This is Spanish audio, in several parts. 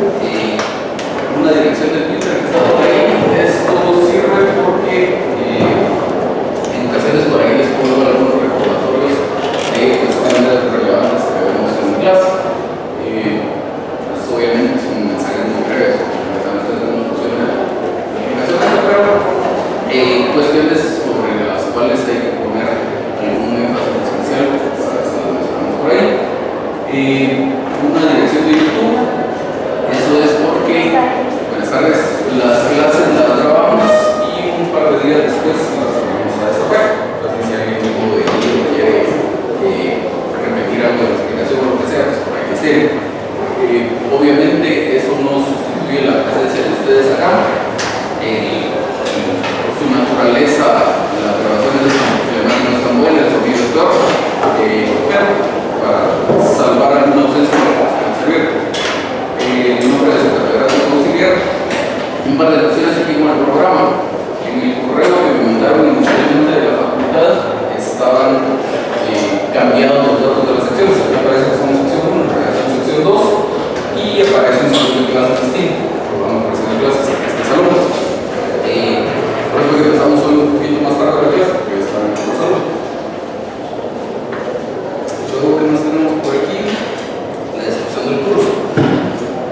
Una dirección de Twitter que está por ahí. Esto sirve porque en ocasiones por ahí les pongo algunos recordatorios de cuestiones relevantes que vemos en clase. Pues obviamente son mensajes muy breves, porque a veces no funciona la aplicación, pero cuestiones sobre las cuales hay que poner algún énfasis especial, pues a veces lo mencionamos por ahí. Una dirección de YouTube, eso es porque, buenas tardes, las clases las grabamos y un par de días después las subimos a esta web. Entonces, si alguien tuvo de ir o quiere repetir algo de la explicación o lo que sea, pues por ahí que esté. Obviamente, eso no sustituye la presencia de ustedes acá. Su naturaleza, la grabación de la imagen no es tan buena, el sonido es peor, pero para salvar alguna ausencia no nos pueden servir. El nombre de su catedrático auxiliar, un par de cuestiones aquí con el programa. En el correo que me mandaron inicialmente de la facultad estaban cambiados los datos de las secciones. Aquí aparece que son sección 1, en realidad son sección 2 y aparece un salón de clases distinto. Programas para de clases en este salón. Por eso que empezamos hoy un poquito más tarde la clase, porque está en otro salón. Luego, ¿qué más tenemos por aquí? La descripción del curso.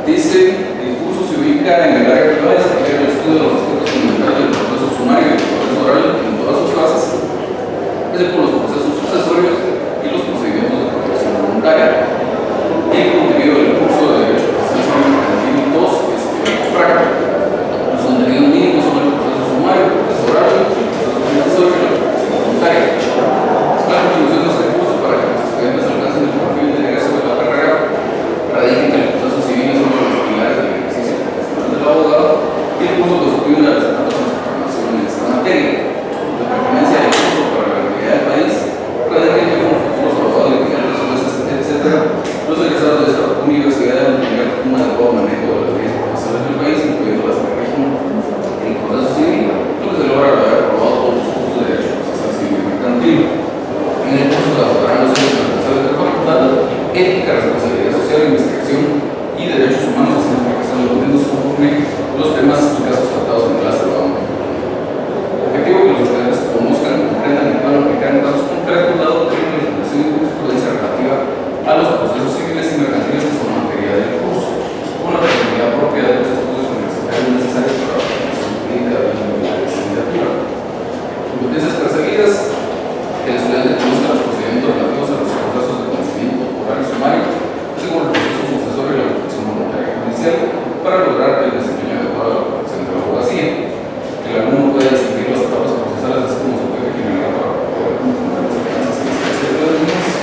Dice, el curso se ubica en el área privada y se refiere al estudio de los aspectos fundamentales del proceso sumario y del proceso oral en todas sus fases, es decir, por los procesos sucesorios y los procedimientos de protección voluntaria. El contenido del curso de Derecho Procesal Mercantil 2 es teórico práctico. Los contenidos mínimos son el proceso sumario, el proceso oral, el proceso sucesorio y la protección voluntaria. La conclusión de este curso para que los estudiantes alcancen el perfil de egreso de la carrera radica en que el proceso civil es uno de los pilares del ejercicio profesional del abogado y el curso constituye una de las etapas de su formación en esta materia. La pertinencia del curso para la realidad del país radica en que como futuros abogados, litigantes, jueces, etc., los egresados de esta universidad deben tener un adecuado manejo de las leyes profesionales del país, incluyendo las que rigen el proceso civil, lo que se logra al haber aprobado todos los cursos de Derecho Procesal Civil y Mercantil. En el curso se abordarán los ejes transversales de la facultad: ética, responsabilidad social, investigación y derechos humanos, haciendo aplicación de los mismos conforme los temas y casos tratados en clase de la ONU. El objetivo es que los estudiantes conozcan, comprendan y puedan aplicar en casos concretos la doctrina, la legislación y jurisprudencia relativa a los procesos civiles y mercantiles que son materia del curso, con la personalidad propia de los estudios universitarios necesarios para la formación jurídica de la licenciatura. Competencias perseguidas: que el estudiante conozca los procedimientos relativos a los procesos de conocimiento oral y sumario, así como el proceso sucesorio y la protección voluntaria judicial, para lograr el desempeño adecuado de la profesión de la abogacía. Que el alumno pueda distinguir las etapas procesales, así como se puede generar para poder comprender las finanzas y las de los mismos.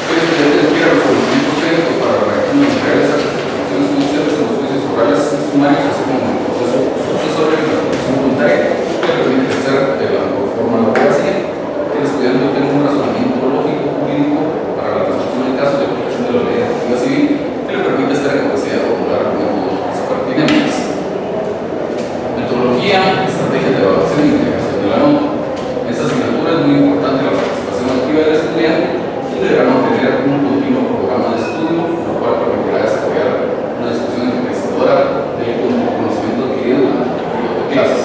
Que el estudiante adquiera los conocimientos técnicos para la redacción de materiales actas de resoluciones judiciales en los juicios orales y sumarios, así como en el proceso sucesorio y la protección voluntaria, que permite ejercer de la mejor forma la abogacía. Que el estudiante tenga un razonamiento lógico jurídico para la resolución del caso de aplicación de la ley ejecutiva civil, que le permite estar en capacidad de formular argumentos pertinentes. Metodología, estrategia de evaluación y integración de la nota. En esta asignatura es muy importante la participación activa del estudiante y deberá mantener un continuo programa de estudio, lo cual permitirá desarrollar una discusión enriquecedora del conocimiento adquirido durante el periodo de clases.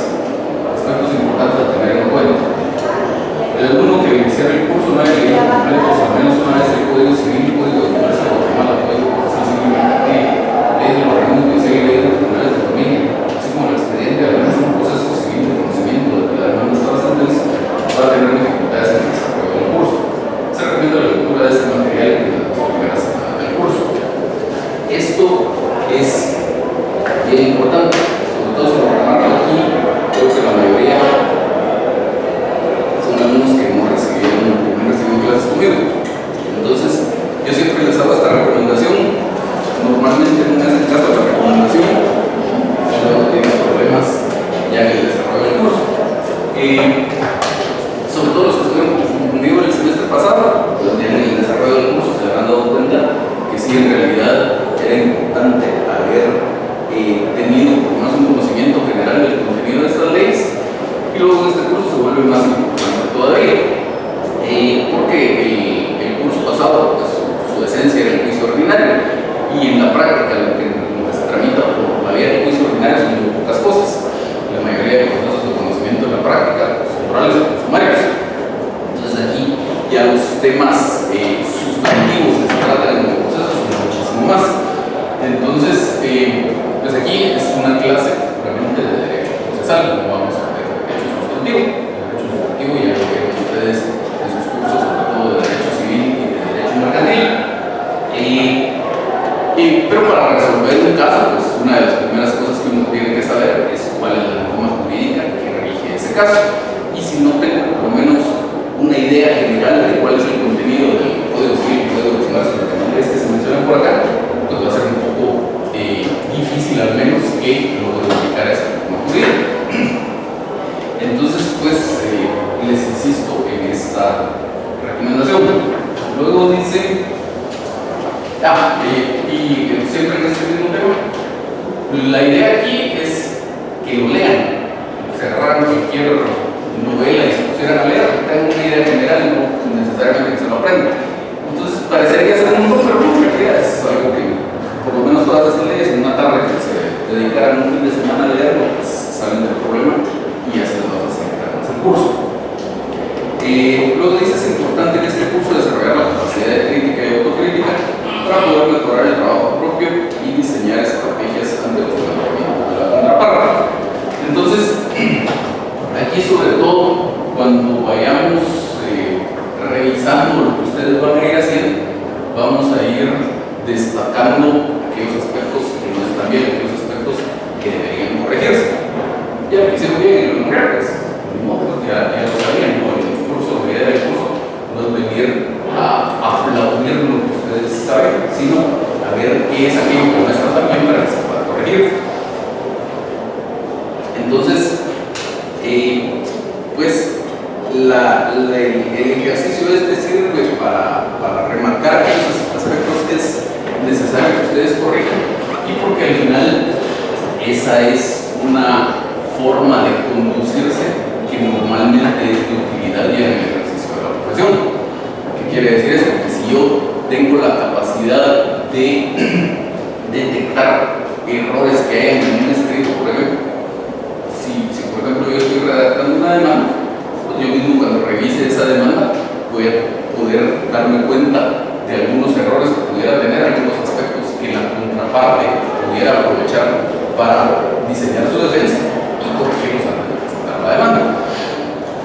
Aspectos importantes a tener en cuenta: el alumno que iniciar el curso no haya leído completo, o al menos una vez el Código Civil, Código de Comercio, Guatemala, Código Procesal Civil y Mercantil, ley del organismo judicial y ley de los tribunales de familia, así como el expediente, al menos un proceso civil de conocimiento de que la demanda está la sentencia, va a tener dificultades en el desarrollo del curso. Se recomienda la lectura de este material en las primeras semanas del curso. Esto es bien importante, sobre todo si lo remarco aquí. Creo que la mayoría son alumnos que no recibieron clases conmigo. Entonces, yo siempre les hago esta recomendación. Normalmente no me hacen caso a la recomendación, luego tienen problemas ya en el desarrollo del curso. Sobre todo los que estuvieron conmigo el semestre pasado, pues ya en el desarrollo del curso se habrán dado cuenta que sí, en realidad era importante haber tenido por lo menos práctica, lo que se tramita por la vía de juicio ordinario son muy pocas cosas. La mayoría de los procesos de conocimiento en la práctica son orales o sumarios. Entonces aquí ya los temas sustantivos que se tratan en los procesos son muchísimo más. Entonces, pues aquí es una clase realmente de derecho procesal, no vamos a ver derecho sustantivo. El derecho sustantivo ya lo vieron ustedes en sus cursos, sobre todo de derecho civil y de derecho mercantil. Pero para resolver un caso, pues una de las primeras cosas que uno tiene que saber es cuál es la norma jurídica que rige ese caso. Y si no tengo por lo menos una idea general de cuál es el contenido del Código Civil y Código de Comercio, los nombres que se mencionan por acá, pues va a ser un poco difícil al menos que logre aplicar esa norma jurídica. Entonces, pues les insisto en esta recomendación. Luego dice, y siempre en este mismo tema, la idea aquí es que lo lean, se agarraran cualquier novela y se pusieran a leer, que tengan una idea general, no necesariamente que se lo aprendan. Entonces, parecería ser un montón, pero no, en realidad es algo que, por lo menos todas estas leyes, en una tarde que se dedicaran un fin de semana a leerlo, pues salen del problema y ya se les va a facilitar más el curso. Luego dice, es importante en este curso desarrollar la capacidad de crítica y autocrítica para poder mejorar el trabajo propio y diseñar estrategias ante los planteamientos de la contraparte. Entonces, aquí sobre todo, cuando vayamos revisando lo que ustedes van a ir haciendo, vamos a ir destacando aquellos aspectos que no están bien, aquellos aspectos que deberían corregirse. Ya lo hicieron bien en el memorial, pues, ya lo sabían, ¿no? El curso, la idea del curso no es venir a aplaudir lo que ustedes saben, sino a ver qué es aquello que no está tan bien para que se pueda corregir. Entonces, pues el ejercicio sirve para remarcar aquellos aspectos que es necesario que ustedes corrijan, y porque al final esa es una forma de conducirse que normalmente es de utilidad ya en el ejercicio de la profesión. ¿Qué quiere decir esto? Que si yo tengo la capacidad de detectar errores que hay en un escrito, por ejemplo, si por ejemplo yo estoy redactando una demanda, pues yo mismo cuando revise esa demanda voy a poder darme cuenta de algunos errores que pudiera tener, algunos aspectos que la contraparte pudiera aprovechar para diseñar su defensa y corregirlos antes de presentar la demanda.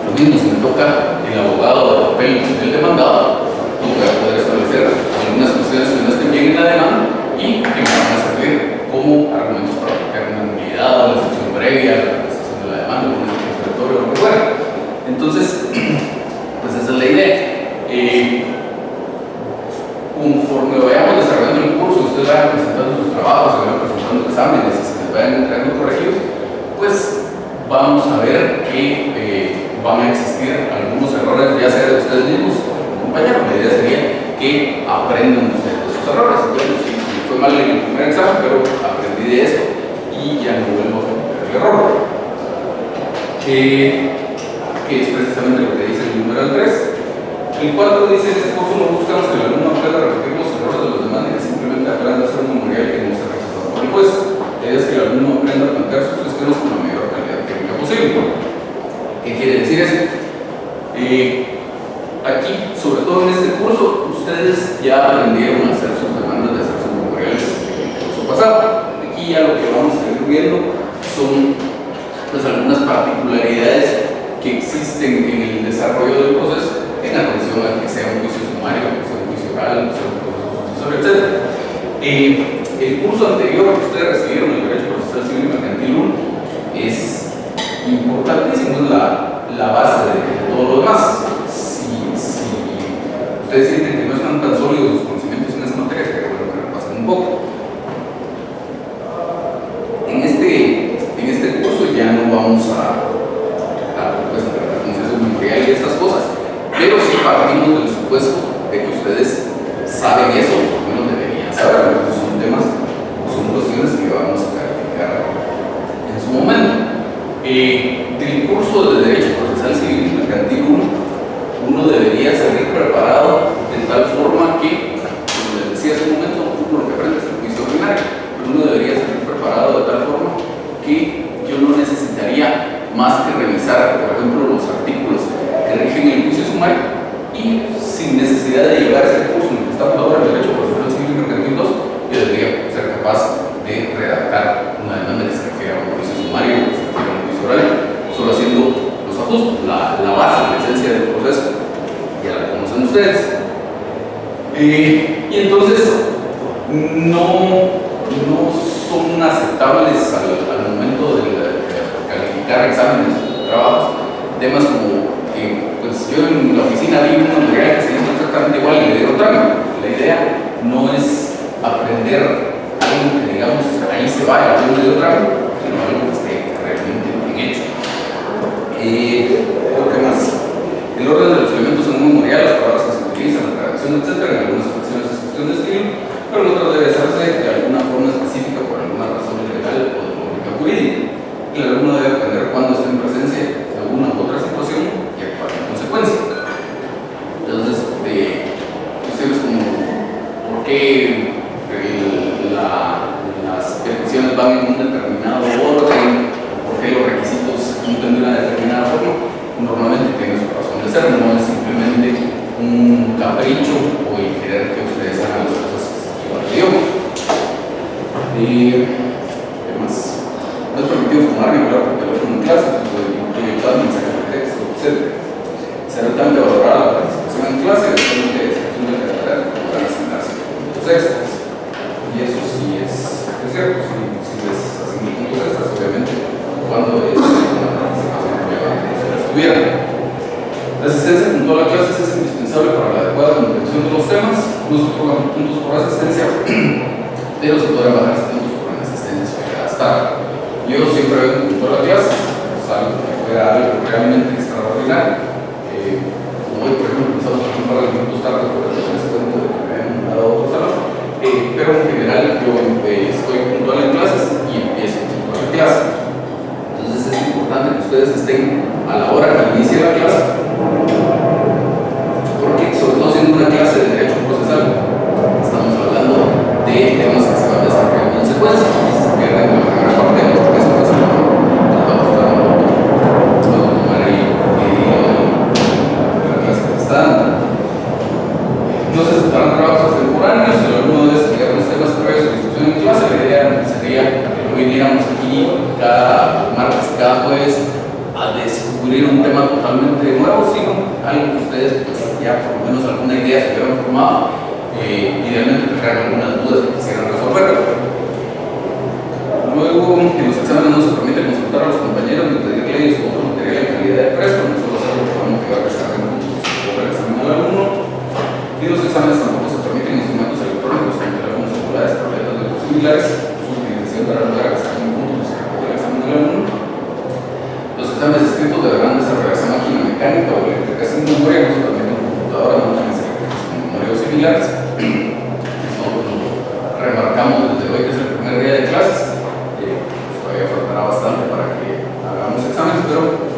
Lo mismo si me toca el abogado de papel del demandado, yo voy a poder establecer algunas cuestiones que no estén bien en la demanda y que me van a servir como argumentos para aplicar una nulidad, la excepción previa, la presentación de la demanda, una excepción previa, lo que fuera. Entonces, pues esa es la idea. Conforme vayamos desarrollando el curso, ustedes vayan presentando sus trabajos, se vayan presentando exámenes y se les vayan entregando corregidos, pues vamos a ver que van a existir algunos errores, ya sea de ustedes mismos o compañeros. La idea sería que aprendan ustedes de sus errores. Entonces, si fue mal en el primer examen, pero aprendí de esto y ya no vuelvo a cometer el error. Que es precisamente lo que dice el numeral 3. El 4 dice, en este curso no buscamos que el alumno aprenda a repetir los errores de los demás, y que simplemente aprenda a hacer un memorial que no se rechazado por el juez. La idea es que el alumno aprenda a plantear sus cuestiones con la mayor calidad técnica posible. ¿Qué quiere decir eso? Aquí, sobre todo en este curso, ustedes ya aprendieron a hacer sus demandas, de hacer sus memoriales en el curso pasado. Aquí ya lo que vamos a ir viendo son pues algunas particularidades que existen en el desarrollo del proceso en atención a que sea un juicio sumario, que sea un juicio oral, que sea un proceso sucesorio, etc. El curso anterior que ustedes recibieron, el Derecho Procesal Civil y Mercantil 1, es importantísimo, es la base de todo lo demás. Si ustedes sienten que no están tan sólidos los conocimientos en esta materia, sería bueno que repasen un poco. En este curso ya no vamos a pues, tratar conceptos memorial y estas cosas, pero sí partimos del supuesto de que ustedes saben eso, o por lo menos deberían saber, porque son temas, son cuestiones que vamos a clarificar en su momento. Del curso de Derecho Procesal Civil y Mercantil 1, uno debería salir preparado de tal forma que, como les decía hace un momento, uno lo que aprende es el juicio ordinario. no son aceptables al momento de calificar exámenes o trabajos. Temas como que, pues yo en la oficina vi un material que se hizo exactamente igual y le dieron trámite. La idea no es aprender algo que digamos ahí se va, el avión le dio trámite, sino algo que esté realmente bien hecho. ¿Qué más? El orden de los elementos son muy memorial, las palabras que se utilizan, la redacción, etc. En algunas ocasiones es cuestión de estilo, pero en otras debe hacerse de alguna forma específica por alguna razón legal o de lógica jurídica. El alumno debe aprender cuándo está en presencia de alguna u otra situación y actuar en consecuencia. Entonces, ustedes como, ¿por qué las peticiones van en un determinado orden? ¿Por qué los requisitos cumplen de una determinada forma? Normalmente tiene su razón de ser, no es simplemente un capricho o el querer que ustedes hagan las cosas igual que yo. ¿Qué más? No es permitido fumar ni hablar por teléfono en clase, proyectar mensajes de texto, etc. Será altamente valorada la participación en clase, después de excepción de carrera, podrán asignarse puntos extras. Y eso sí es cierto, si les asignan puntos extras, obviamente, cuando es una participación prueba que se les tuviera. La asistencia puntual a clases es indispensable para la adecuada comprensión de los temas. No se otorgan puntos por asistencia, pero se podrán bajar puntos por inasistencia si llegadas tarde. Yo siempre vengo puntual a clases, algo que fuera algo realmente extraordinario. Hoy, por ejemplo, empezamos a un par de minutos tarde por el descuento de que me habían mandado a otro salón, pero en general yo estoy puntual en clases y empiezo puntual en clase. Entonces es importante que ustedes estén a la hora que inicie la clase, porque sobre todo siendo una clase de derecho procesal, estamos hablando de temas que se van a desarrollar en consecuencia. Si se pierden la primera parte de lo que se puede hacer, les va a costar tomar el no se aceptarán trabajos extemporáneos, el alumno debe estudiar los temas previos de discusión en clase. La idea sería que no viniéramos aquí cada martes, cada jueves a descubrir un tema totalmente nuevo, sino algo que ustedes pues, ya por lo menos alguna idea se hubieran formado, idealmente tendrán algunas dudas que quisieran resolver. Luego, en los exámenes no se permite consultar a los compañeros ni pedir leyes o otro material en calidad de presto, no solo hacerlo por un que va a restar en el examen al alumno. Y los exámenes tampoco se permiten instrumentos electrónicos como teléfonos celulares, tabletas de otros similares. Su utilización para lograr que se hagan puntos en el examen del alumno. Los exámenes escritos deberán desarrollarse a máquina mecánica o eléctrica sin memoria, no se permiten computadoras, máquinas eléctricas con memoria o similares. Esto lo remarcamos desde hoy que es el primer día de clases. Todavía faltará bastante para que hagamos exámenes, pero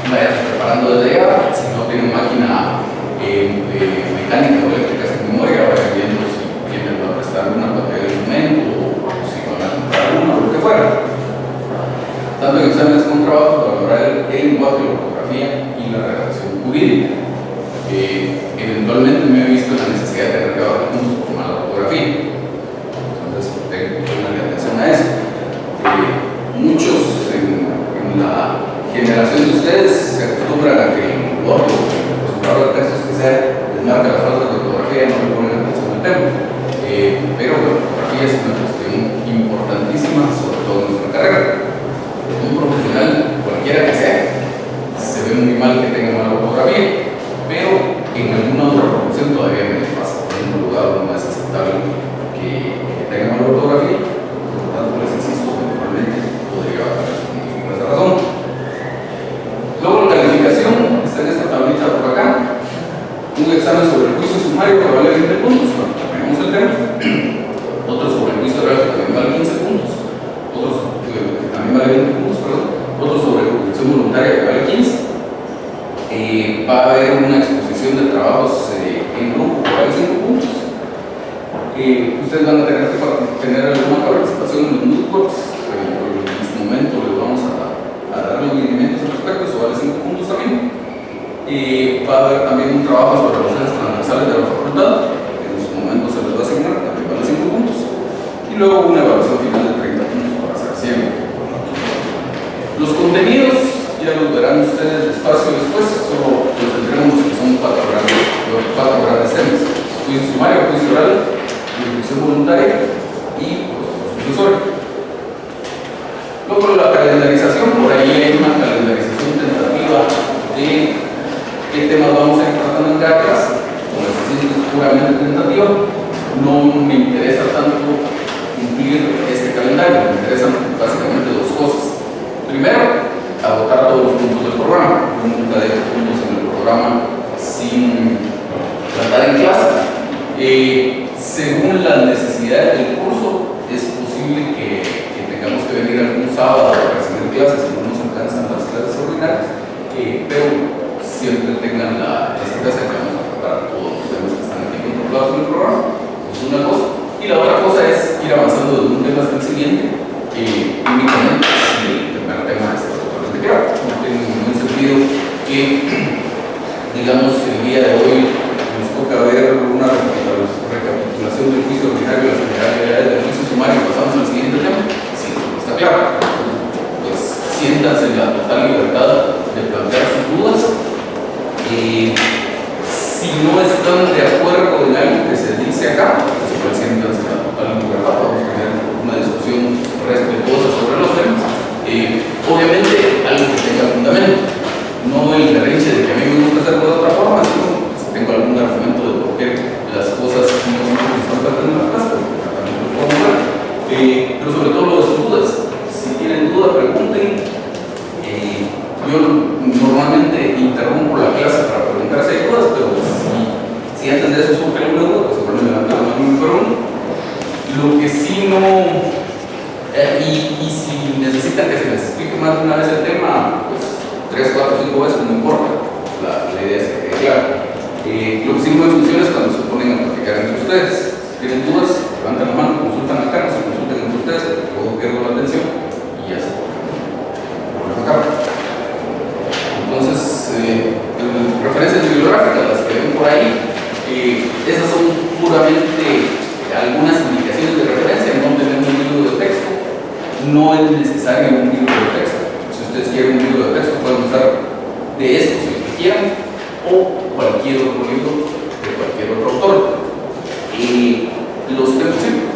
vayan preparando desde ya. Si no tienen máquina mecánica o eléctrica sin memoria, vayan viendo si tienen que prestar una para el momento o si van a comprar una o lo que fuera. Tanto en exámenes como trabajo para valorar el lenguaje, la ortografía y la redacción jurídica. Eventualmente me he visto en la necesidad de tener que bajar puntos por mala ortografía. Entonces, tengan atención a eso. Muchos en la generación de ustedes se acostumbran a que el Word o el procesador de textos que sea les marca las faltas de ortografía y no le ponen atención al tema. Pero la ortografía es una cuestión importantísima, sobre todo en nuestra carrera. Un profesional, cualquiera que sea, se ve muy mal que tenga mala ortografía, pero en alguna otra profesión todavía me pasa. En un lugar donde es aceptable que tenga mala ortografía, por lo tanto les insisto, eventualmente podría bajar los puntos por esa razón. Luego la calificación está en esta tablita por acá. Un examen sobre el juicio sumario que vale 20 puntos, cuando terminemos el tema. Otro sobre el juicio oral que también vale 15 puntos. Otros que también vale 20 puntos, perdón. Otro sobre jurisdicción voluntaria que vale 15. Va a haber una exposición de trabajos en grupo que vale 5 puntos. Ustedes van a tener que tener alguna participación en los mood courts. En su momento les vamos a dar los lineamientos al respecto, eso vale 5 puntos también. Va a haber también un trabajo sobre relaciones transversales de la facultad, que en su momento se les va a asignar, también vale 5 puntos. Y luego una evaluación final de 30 puntos para hacer 100. Los contenidos ya los verán ustedes despacio después, solo los tendremos que son 4 grandes temas: juicio sumario, juicio oral, jurisdicción voluntaria temas del siguiente, únicamente si el primer tema está totalmente claro. No tiene ningún sentido que, digamos, el día de hoy nos toca ver una recapitulación del juicio ordinario de las generalidades del juicio sumario y pasamos al siguiente tema, si esto no está claro. Pues siéntanse en la total libertad de plantear sus dudas. Si no están de acuerdo en algo que se dice acá, pues siéntanse en la total libertad, vamos a tener una discusión respetuosa sobre los temas. Obviamente algo que tenga fundamento, no el berrinche de que a mí me gusta hacerlo de otra forma, sino si tengo algún argumento de por qué las cosas no son como están tratando en la clase, también lo puedo hablar. Pero sobre todo lo de sus dudas. Si tienen duda, pregunten. Yo normalmente interrumpo la clase para preguntar si hay dudas, pero si antes de eso surge alguna duda, pues seguro me levanto la mano y me pregunto. Lo que sí no, y si necesitan que se les explique más de una vez el tema, pues 3, 4, 5 veces, no importa. La idea es que quede claro. Lo que sí no funciona es cuando se ponen a platicar entre ustedes. Si tienen dudas, levantan la mano, consultan acá, no se consulten entre ustedes, porque luego pierdo la atención y ya se vuelven a acabar. Entonces, referencias bibliográficas, las que ven por ahí, esas son puramente algunas indicaciones de referencia, no tenemos un libro de texto, no es necesario un libro de texto. Si ustedes quieren un libro de texto, pueden usar de estos si lo quieran, o cualquier otro libro de cualquier otro autor. Los textos, ¿sí?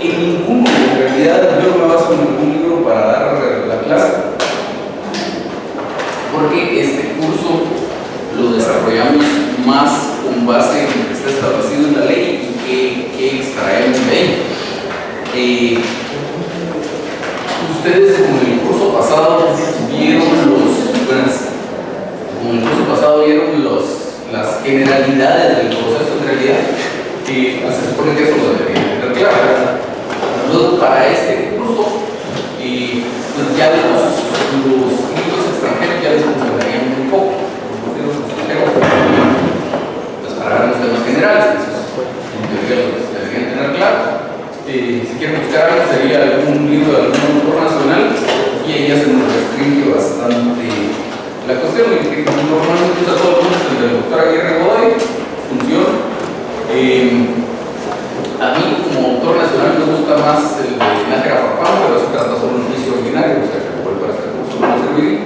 En ninguno, en realidad yo no me baso en ningún libro para dar la clase, porque este curso lo desarrollamos más con base en lo que está establecido en la ley y que extraemos de ahí. Ustedes con el curso pasado vieron las generalidades del proceso en realidad, pues se supone que eso lo deberían tener claro. Luego, para este curso, pues ya los libros extranjeros ya les funcionarían muy poco. Los libros extranjeros, pues para ver los temas generales, que esos en teoría los deberían tener claros. Si quieren buscar algo, sería algún libro de algún autor nacional, y ahí ya se nos restringe bastante la cuestión. Que normalmente usa todo el mundo, el del doctor Aguirre Godoy, funciona. A mí, como autor nacional, me gusta más el de Nájera Papán, pero se trata solo de un juicio ordinario, o sea que igual para este curso no me serviría.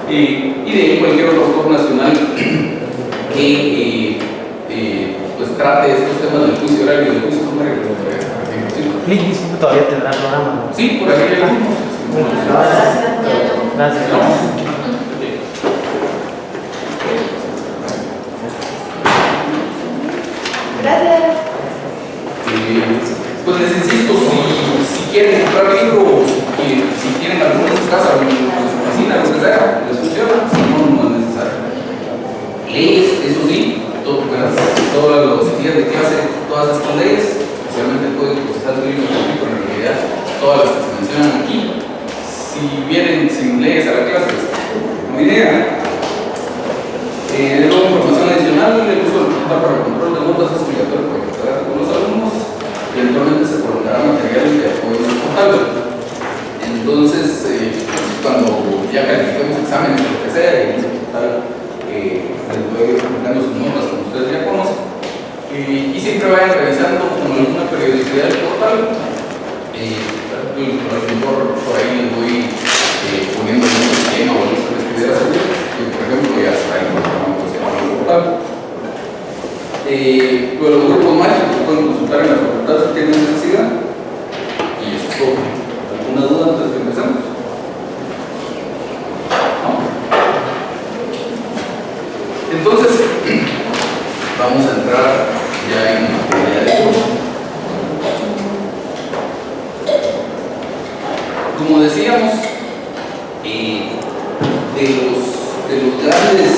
Y de ahí cualquier otro autor nacional que pues trate estos temas del juicio oral y del juicio sumario. Click todavía tendrá programa. Sí, por aquí ya lo vimos. Gracias. Gracias. Pues les insisto, si quieren comprar libros, si tienen alguno en su casa o en su oficina, lo que sea, les funciona, si no, no es necesario. Leyes, eso sí, todos los días de clase, todas estas leyes, especialmente el Código Procesal Civil, pero en realidad todas las que se mencionan aquí, si vienen sin leyes a la clase, pues no hay idea. Luego, información adicional, el uso del computador para el control de notas es obligatorio para que con los alumnos. Eventualmente se colocará materiales de apoyo en el portal. Entonces, cuando ya califiquemos exámenes o lo que sea, y el portal les voy publicando sus notas como ustedes ya conocen. Y siempre vayan revisando con alguna periodicidad del portal. Por ahí les voy poniendo algún tema o algo que les pudiera servir. Por ejemplo, ya está ahí el portal. Pero los grupos mágicos pueden consultar en las facultades si tienen necesidad. Y eso es todo. ¿Alguna duda antes de que empecemos? ¿No? Entonces, vamos a entrar ya en materia de curso. Como decíamos, de los grandes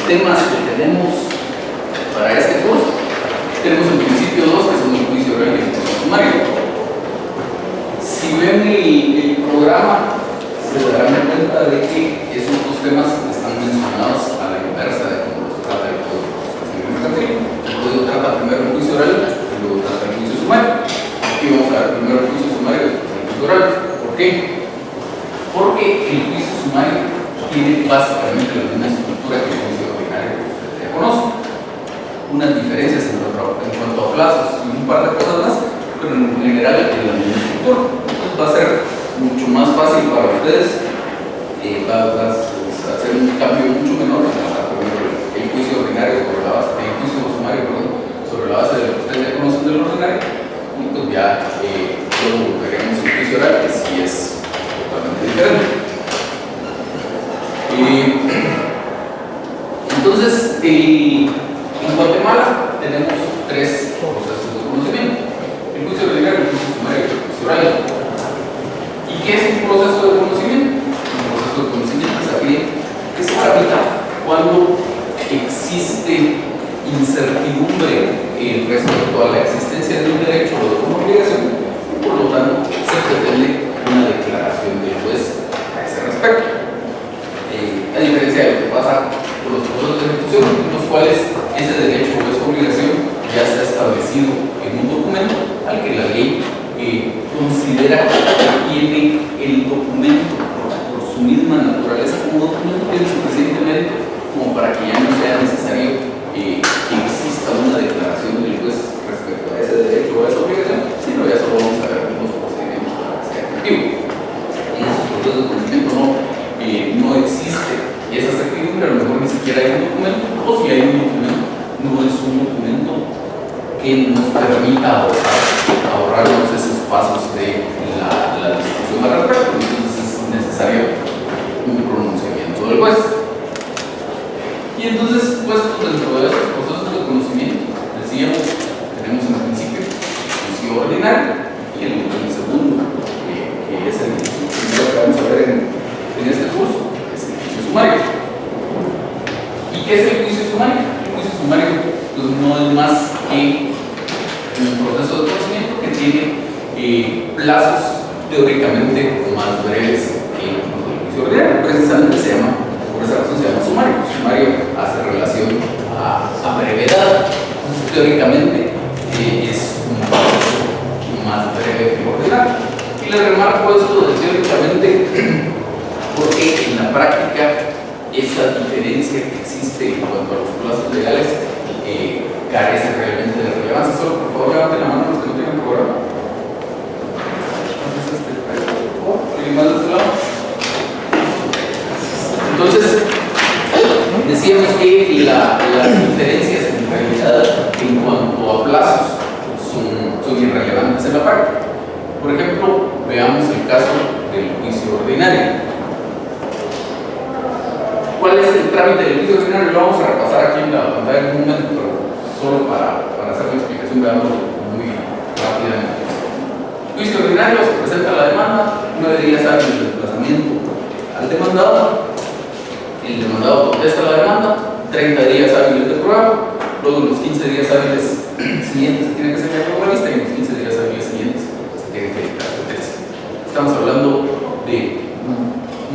temas que tenemos para este curso, tenemos en principio dos, que son el juicio oral y el juicio sumario. Si ven el programa, se darán cuenta de que esos dos temas están mencionados a la inversa de cómo los trata el Código Procesal Civil Mercantil. El Código trata primero el juicio oral y luego trata el plazos y un par de cosas más, pero en general en la misma estructura. Entonces va a ser mucho más fácil para ustedes, va a hacer un cambio mucho menor el juicio ordinario sobre la base, el juicio sumario, perdón, sobre la base de lo que ustedes ya conocen del ordinario, y pues ya luego veremos el juicio oral, que sí es totalmente diferente. Entonces, en Guatemala tenemos tres procesos de conocimiento: el juicio ordinario, el juicio sumario y el juicio oral. ¿Y qué es un proceso de conocimiento? Un proceso de conocimiento es aquel que se tramita cuando existe incertidumbre respecto a la existencia de un derecho o de una obligación, y por lo tanto se pretende una declaración del juez a ese respecto. A diferencia de lo que pasa con los procesos de ejecución, en los cuales ese derecho o esa obligación ya se ha establecido en un documento al que la ley considera que tiene el documento por su misma naturaleza como documento, tiene suficiente mérito como para que ya no sea necesario que exista una declaración del juez respecto a ese derecho o a esa obligación, sino ya solo vamos a ver los procedimientos para que sea efectivo. En esos procesos de conocimiento no existe esa certidumbre, a lo mejor ni siquiera hay un documento, o si hay un documento, no es un documento que nos permita ahorrarnos esos pasos de la discusión al respecto. Entonces es necesario un pronunciamiento del juez. Y entonces, puestos dentro de esos procesos de conocimiento, decíamos, tenemos en principio el juicio ordinario y el segundo, que es el primero que vamos a ver en este curso, es el juicio sumario. ¿Y qué es el juicio sumario? El juicio sumario pues, no es más que un proceso de conocimiento que tiene plazos teóricamente más breves que el juicio ordinario. Precisamente por esa razón se llama sumario. El sumario hace relación a brevedad. Entonces, teóricamente es un proceso más breve que el ordinario. Y le remarco esto de teóricamente porque en la práctica esa diferencia que existe en cuanto a los plazos legales carece realmente de relevancia. Solo por favor levanten la mano los que no tienen programa. ¿Alguien más de este lado? Entonces, decíamos que las diferencias en realidad en cuanto a plazos son irrelevantes en la práctica. Por ejemplo, veamos el caso del juicio ordinario. ¿Cuál es el trámite del juicio ordinario? Lo vamos a repasar aquí en la pantalla en un momento, pero solo para hacer la explicación, veámoslo muy rápidamente. Juicio ordinario, se presenta la demanda, 9 días hábiles de desplazamiento al demandado, el demandado contesta la demanda, 30 días hábiles de prueba, luego en los 15 días hábiles siguientes se tiene que señalar la vista y en los 15 días hábiles siguientes se tiene que dictar sentencia. Estamos hablando de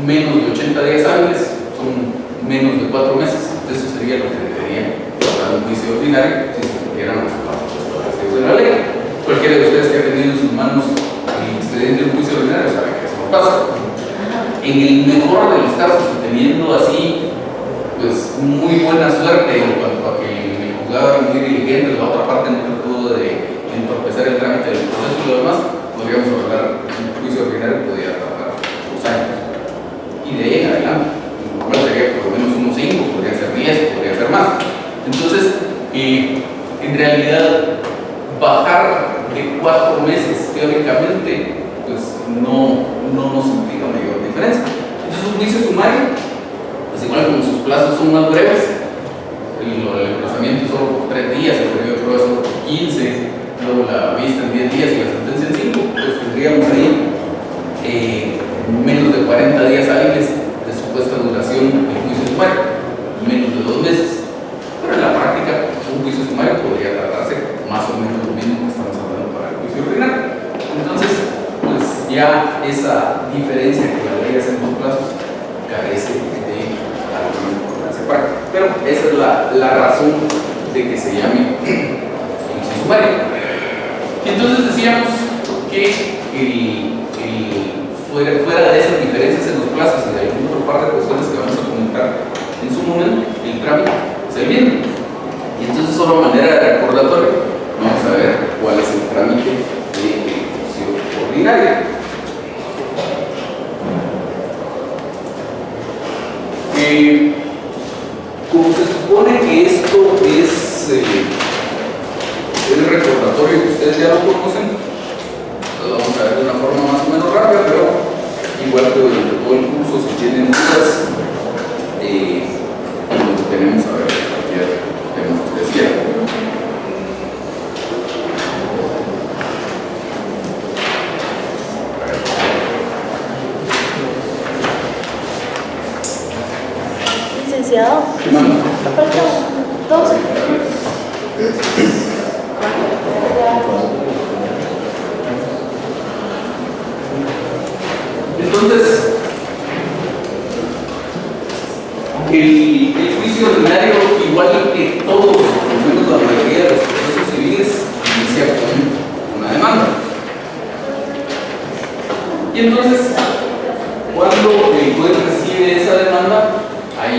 menos de 80 días hábiles, son menos de 4 meses. Eso sería lo que debería tratar un juicio ordinario si se cumplieran los pasos establecidos en la ley. Cualquiera de ustedes que ha tenido en sus manos el expediente de un juicio ordinario sabe que eso no pasa. En el mejor de los casos, teniendo así pues muy buena suerte en cuanto a que el juzgado era muy diligente, la otra parte no trató de entorpecer el trámite del proceso y lo demás, podríamos hablar de un juicio ordinario que podría tardar 2 años. Y de ahí en adelante, igual sería por lo menos unos 5, podría ser 10, podría ser más. Entonces, en realidad, bajar de 4 meses teóricamente, pues no nos implica mayor diferencia. Entonces, un juicio sumario, pues igual como sus plazos son más breves, el emplazamiento solo por 3 días, el periodo de prueba solo por 15, luego la vista en 10 días y la sentencia en 5, pues tendríamos ahí menos de 40 días hábiles de supuesta duración del juicio sumario, menos de 2 meses. Pero en la práctica, un juicio sumario podría tardarse más o menos lo mismo que estamos hablando para el juicio ordinario. Entonces, pues ya esa diferencia que la ley hace en los plazos carece de alguna importancia práctica. Pero esa es la razón de que se llame juicio sumario. Y entonces decíamos que fuera de esas diferencias en los plazos y de alguna otra parte de cuestiones que vamos a comentar en su momento, el trámite es el mismo. Y entonces, solo a manera de recordatorio, vamos a ver extraordinaria. Como se supone que esto es el recordatorio que ustedes ya lo conocen, lo vamos a ver de una forma más o menos rápida, pero igual que durante todo el curso, si tienen dudas, lo tenemos a ver cualquier tema que ustedes quieran. Licenciado, ¿Qué manda? falta dos. Entonces, el juicio ordinario, igual que todos, por lo menos la mayoría de los procesos civiles, inicia con una demanda. Y entonces, cuando el juez recibe esa demanda, hay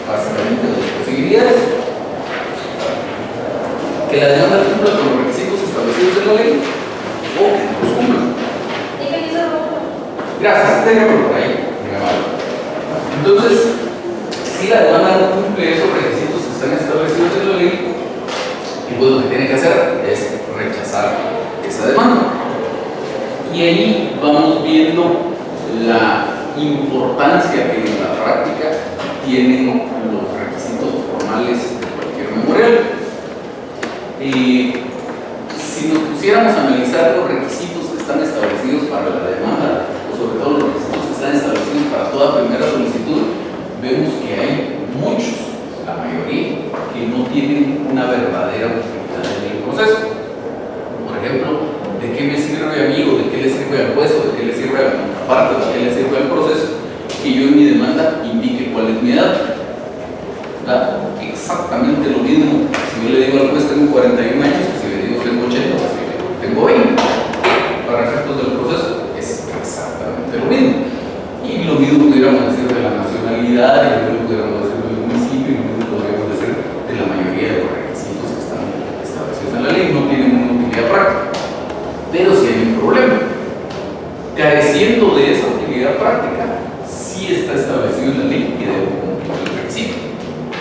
básicamente dos posibilidades: que la demanda cumpla con los requisitos establecidos en la ley o que no los cumpla. Gracias, déjame por ahí. Entonces, si la demanda no cumple esos requisitos que están establecidos en la ley, el juez lo que tiene que hacer es rechazar esa demanda. Y ahí vamos viendo la importancia que en la práctica tienen los requisitos formales de cualquier memorial. Si nos pusiéramos a analizar los requisitos que están establecidos para la demanda, o sobre todo los requisitos que están establecidos para toda primera solicitud, vemos que hay muchos, la mayoría, que no tienen una verdadera utilidad en el proceso. Por ejemplo, ¿de qué me sirve a mí, o de qué le sirve al juez, o de qué le sirve a la contraparte, o de qué le sirve al proceso que yo en mi demanda indique cuál es mi edad? ¿Verdad? Exactamente lo mismo si yo le digo al juez tengo 41 años, que si le digo tengo 80, o si le digo tengo 20. Para efectos del proceso es exactamente lo mismo. Y lo mismo pudiéramos decir de la nacionalidad, y lo mismo pudiéramos decir del municipio, y lo mismo podríamos decir de la mayoría de los requisitos que están establecidos en la ley. No tienen una utilidad práctica. Pero si hay un problema, careciendo de esa utilidad práctica, sí está establecido en la ley que debe cumplir el requisito.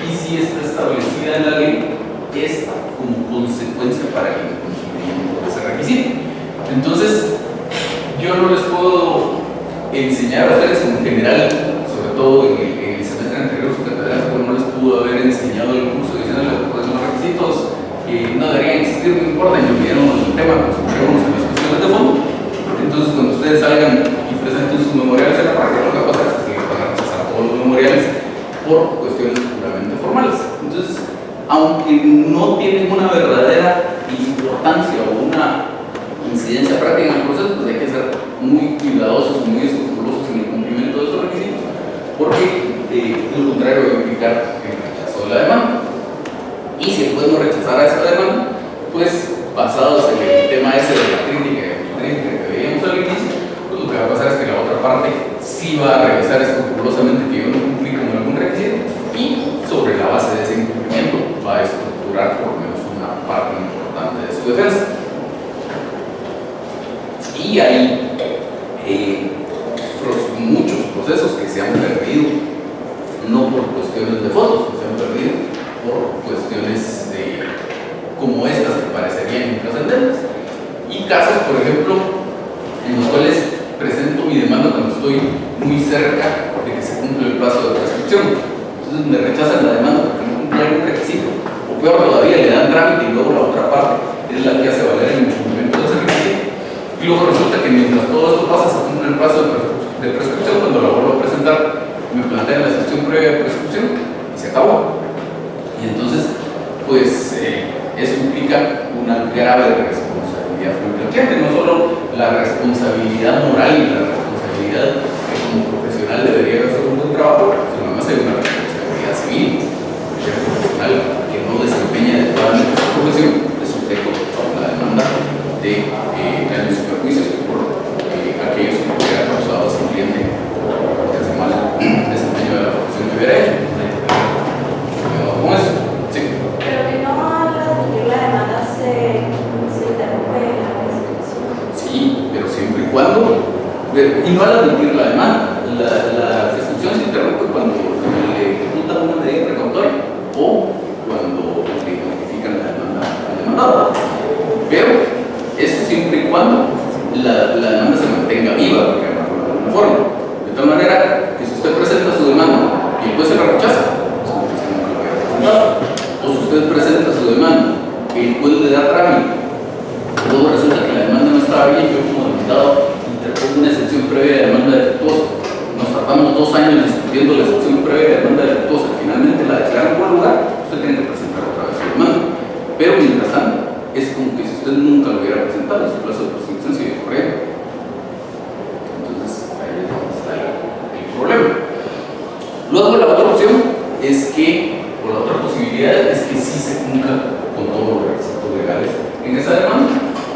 Y si está establecida en la ley, esta como consecuencia para el incumplimiento de ese requisito. Entonces, yo no les puedo enseñar a ustedes en general, sobre todo en el semestre anterior, su catedrático no les pudo haber enseñado el curso diciéndoles pues, los requisitos que no deberían existir, no importa, y olvidaron el tema, concentrémonos en las cuestiones de fondo. Entonces, cuando ustedes salgan y presenten sus memoriales en la práctica, lo que va a pasar es que van a rechazar todos los memoriales por cuestiones puramente formales. Entonces, aunque no tienen una verdadera importancia o una incidencia práctica en el proceso, pues hay que ser muy cuidadosos, muy escrupulosos en el cumplimiento de esos requisitos, porque lo contrario va a implicar el rechazo de la demanda. Y si el juez no rechazara esa demanda, pues basados en el tema ese de la crítica que veíamos al inicio, pues lo que va a pasar es que la otra parte sí va a revisar escrupulosamente que yo no cumplí con algún requisito, y sobre la base de ese incumplimiento va a estructurar por lo menos una parte importante de su defensa. Y hay muchos procesos que se han perdido, no por cuestiones de fotos, que se han perdido por cuestiones como estas que parecerían intrascendentes. Y casos, por ejemplo, en los cuales presento mi demanda cuando estoy muy cerca de que se cumpla el plazo de prescripción. Entonces me rechazan la demanda porque no cumple algún requisito, o peor todavía, le dan trámite y luego la otra parte es la que hace valer el incumplimiento de ese requisito. Y luego resulta que mientras todo esto pasa, se cumple el plazo de prescripción. Cuando la vuelvo a presentar, me plantean la excepción previa de prescripción y se acabó. Y entonces, pues, eso implica una grave responsabilidad frente al cliente. No solo la responsabilidad moral y la responsabilidad que como profesional debería hacer un buen trabajo, sino además hay una responsabilidad civil. El profesional que no desempeña adecuadamente su profesión es sujeto a una demanda de daños y perjuicios por aquellos que hubieran causado a su cliente por ese mal desempeño de la profesión que hubiera hecho. ¿Cómo es? Sí. Pero que no habla de que la demanda se interrumpe en la prescripción. Sí, pero siempre y cuando, y no al admitir la demanda. La restricción se interrumpe cuando le ejecutan una medida precautoria o cuando le notifican la demanda al demandado. Pero eso siempre y cuando la demanda se mantenga viva, por llamarlo de alguna forma. De tal manera que si usted presenta su demanda y el juez se la rechaza, pues el juez nunca lo había presentado. O si usted presenta su demanda y el juez le da trámite, luego resulta que la demanda no estaba bien, yo como demandado interpongo una excepción previa de demanda defectuosa. Nos tardamos 2 años discutiendo la excepción previa de demanda defectuosa. Finalmente la declaran por lugar, usted tiene que presentar otra vez su demanda. Pero mientras tanto, es como que si usted nunca lo hubiera presentado, su plazo de presentación sigue corriendo. Entonces, ahí es donde está el problema. Luego, la otra opción es que, o la otra posibilidad es que sí se cumpla con todos los requisitos legales en esa demanda.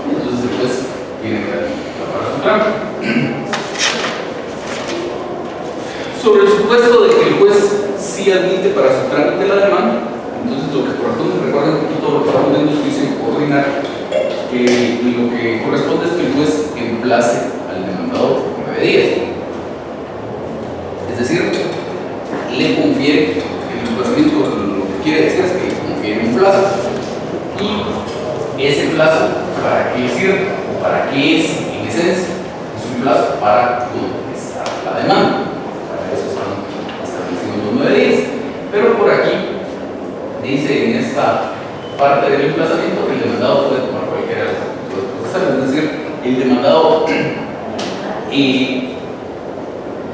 Y entonces el juez tiene que dar para su trámite. Sobre el supuesto de que el juez sí admite para su trámite la demanda, entonces lo que corresponde, recuerden un poquito lo que estamos viendo en juicio ordinario, lo que corresponde es que el juez emplace al demandado por 9 días. Es decir, le confiere el emplazamiento, lo que quiere decir es que le confiere un plazo. Y ese plazo, ¿para qué sirve? ¿O para qué es en esencia? Es un plazo para contestar la demanda. Eso están establecidos los 9 días. Pero por aquí dice en esta parte del emplazamiento que el demandado puede tomar cualquiera de las actitudes procesales, es decir, el demandado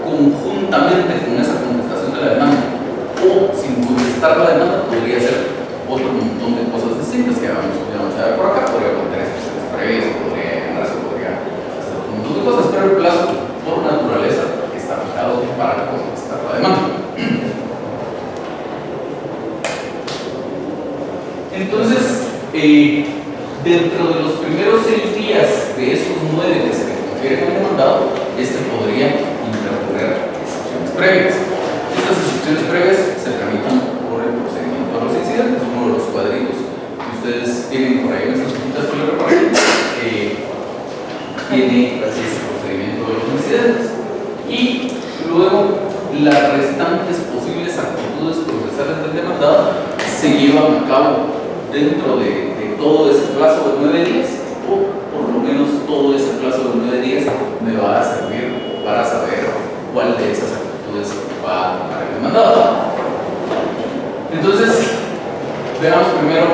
conjuntamente con esa contestación de la demanda o sin contestar la demanda podría hacer otro montón de cosas distintas que vamos a ver por acá. Podría contener expresiones previas, podría llenarse, podría hacer un montón de cosas, pero el plazo por naturaleza está fijado para contestar la demanda. Entonces, dentro de los primeros 6 días de esos 9 que se le confieren al demandado, podría interponer excepciones previas. Estas excepciones previas se tramitan por el procedimiento de los incidentes, uno de los cuadritos que ustedes tienen por ahí en esas hojitas que le reparten, tiene ese procedimiento de los incidentes. Y luego las restantes posibles actitudes procesales del demandado se llevan a cabo dentro de todo ese plazo de 9 días, o por lo menos todo ese plazo de 9 días me va a servir para saber cuál de esas actitudes va a tomar el demandado. Entonces, veamos primero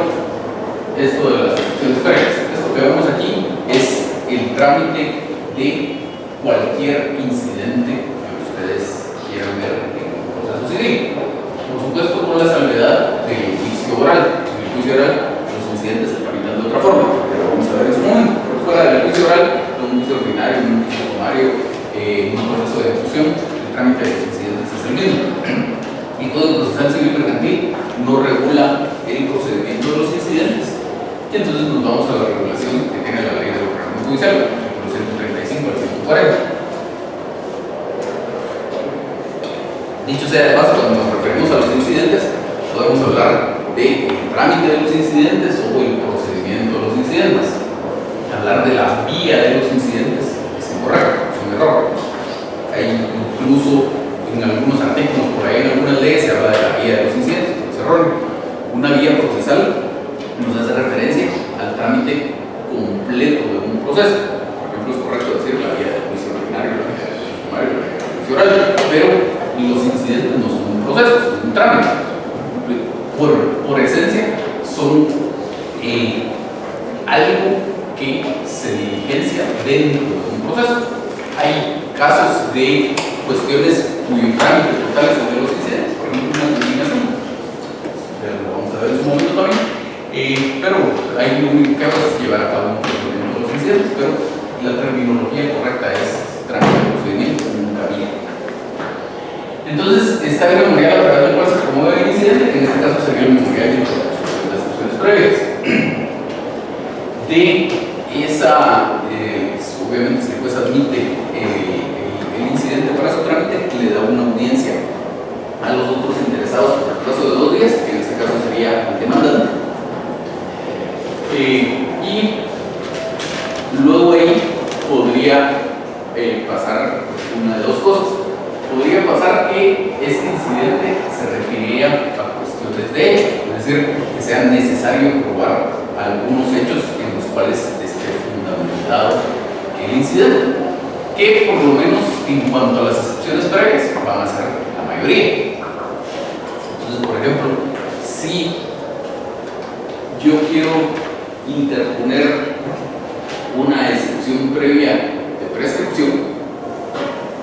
esto de las excepciones previas. Esto que vemos aquí es el trámite de cualquier incidente que ustedes quieran ver en un proceso civil. Por supuesto, con la salvedad del juicio oral. En el juicio oral, los incidentes se tramitan de otra forma, pero vamos a ver en su momento. Pero fuera del juicio oral, en un juicio ordinario, en un juicio sumario, en un proceso de ejecución, el trámite de los incidentes es el mismo. El Código Procesal Civil Mercantil no regula el procedimiento de los incidentes. Y entonces nos vamos a la regulación que tiene la ley del ordenamiento judicial, el 135 al 140. Dicho sea de paso, cuando nos referimos a los incidentes, podemos hablar del trámite de los incidentes o el procedimiento de los incidentes. Hablar de la vía de los incidentes es incorrecto, es un error. Hay incluso en algunos artículos, por ahí en algunas leyes se habla de la vía de los incidentes, pero es erróneo. Una vía procesal nos hace referencia al trámite completo de un proceso. Por ejemplo, es correcto decir la vía del juicio ordinario, la vía del juicio sumario, la vía del juicio oral, pero los incidentes no son un proceso, son un trámite. Por esencia, son algo que se diligencia dentro de un proceso. Hay casos de cuestiones cuyo trámite total es de los incidentes, por ejemplo, una combinación. Lo vamos a ver en su momento también. Pero hay un que es llevar a cabo un procedimiento de los incidentes, pero la terminología correcta es trámite de procedimiento, nunca vía. Entonces, está el memorial a través del cual se promueve el incidente, que en este caso sería el memorial de las excepciones previas. De esa, obviamente, si el juez admite el incidente para su trámite, le da una audiencia a los otros interesados por el plazo de 2 días, que en este caso sería el demandante. Y luego ahí podría pasar una de dos cosas. Podría pasar que este incidente se referiría a cuestiones de hecho, es decir, que sea necesario probar algunos hechos en los cuales esté fundamentado el incidente, que por lo menos en cuanto a las excepciones previas van a ser la mayoría. Entonces, por ejemplo, si yo quiero interponer una excepción previa de prescripción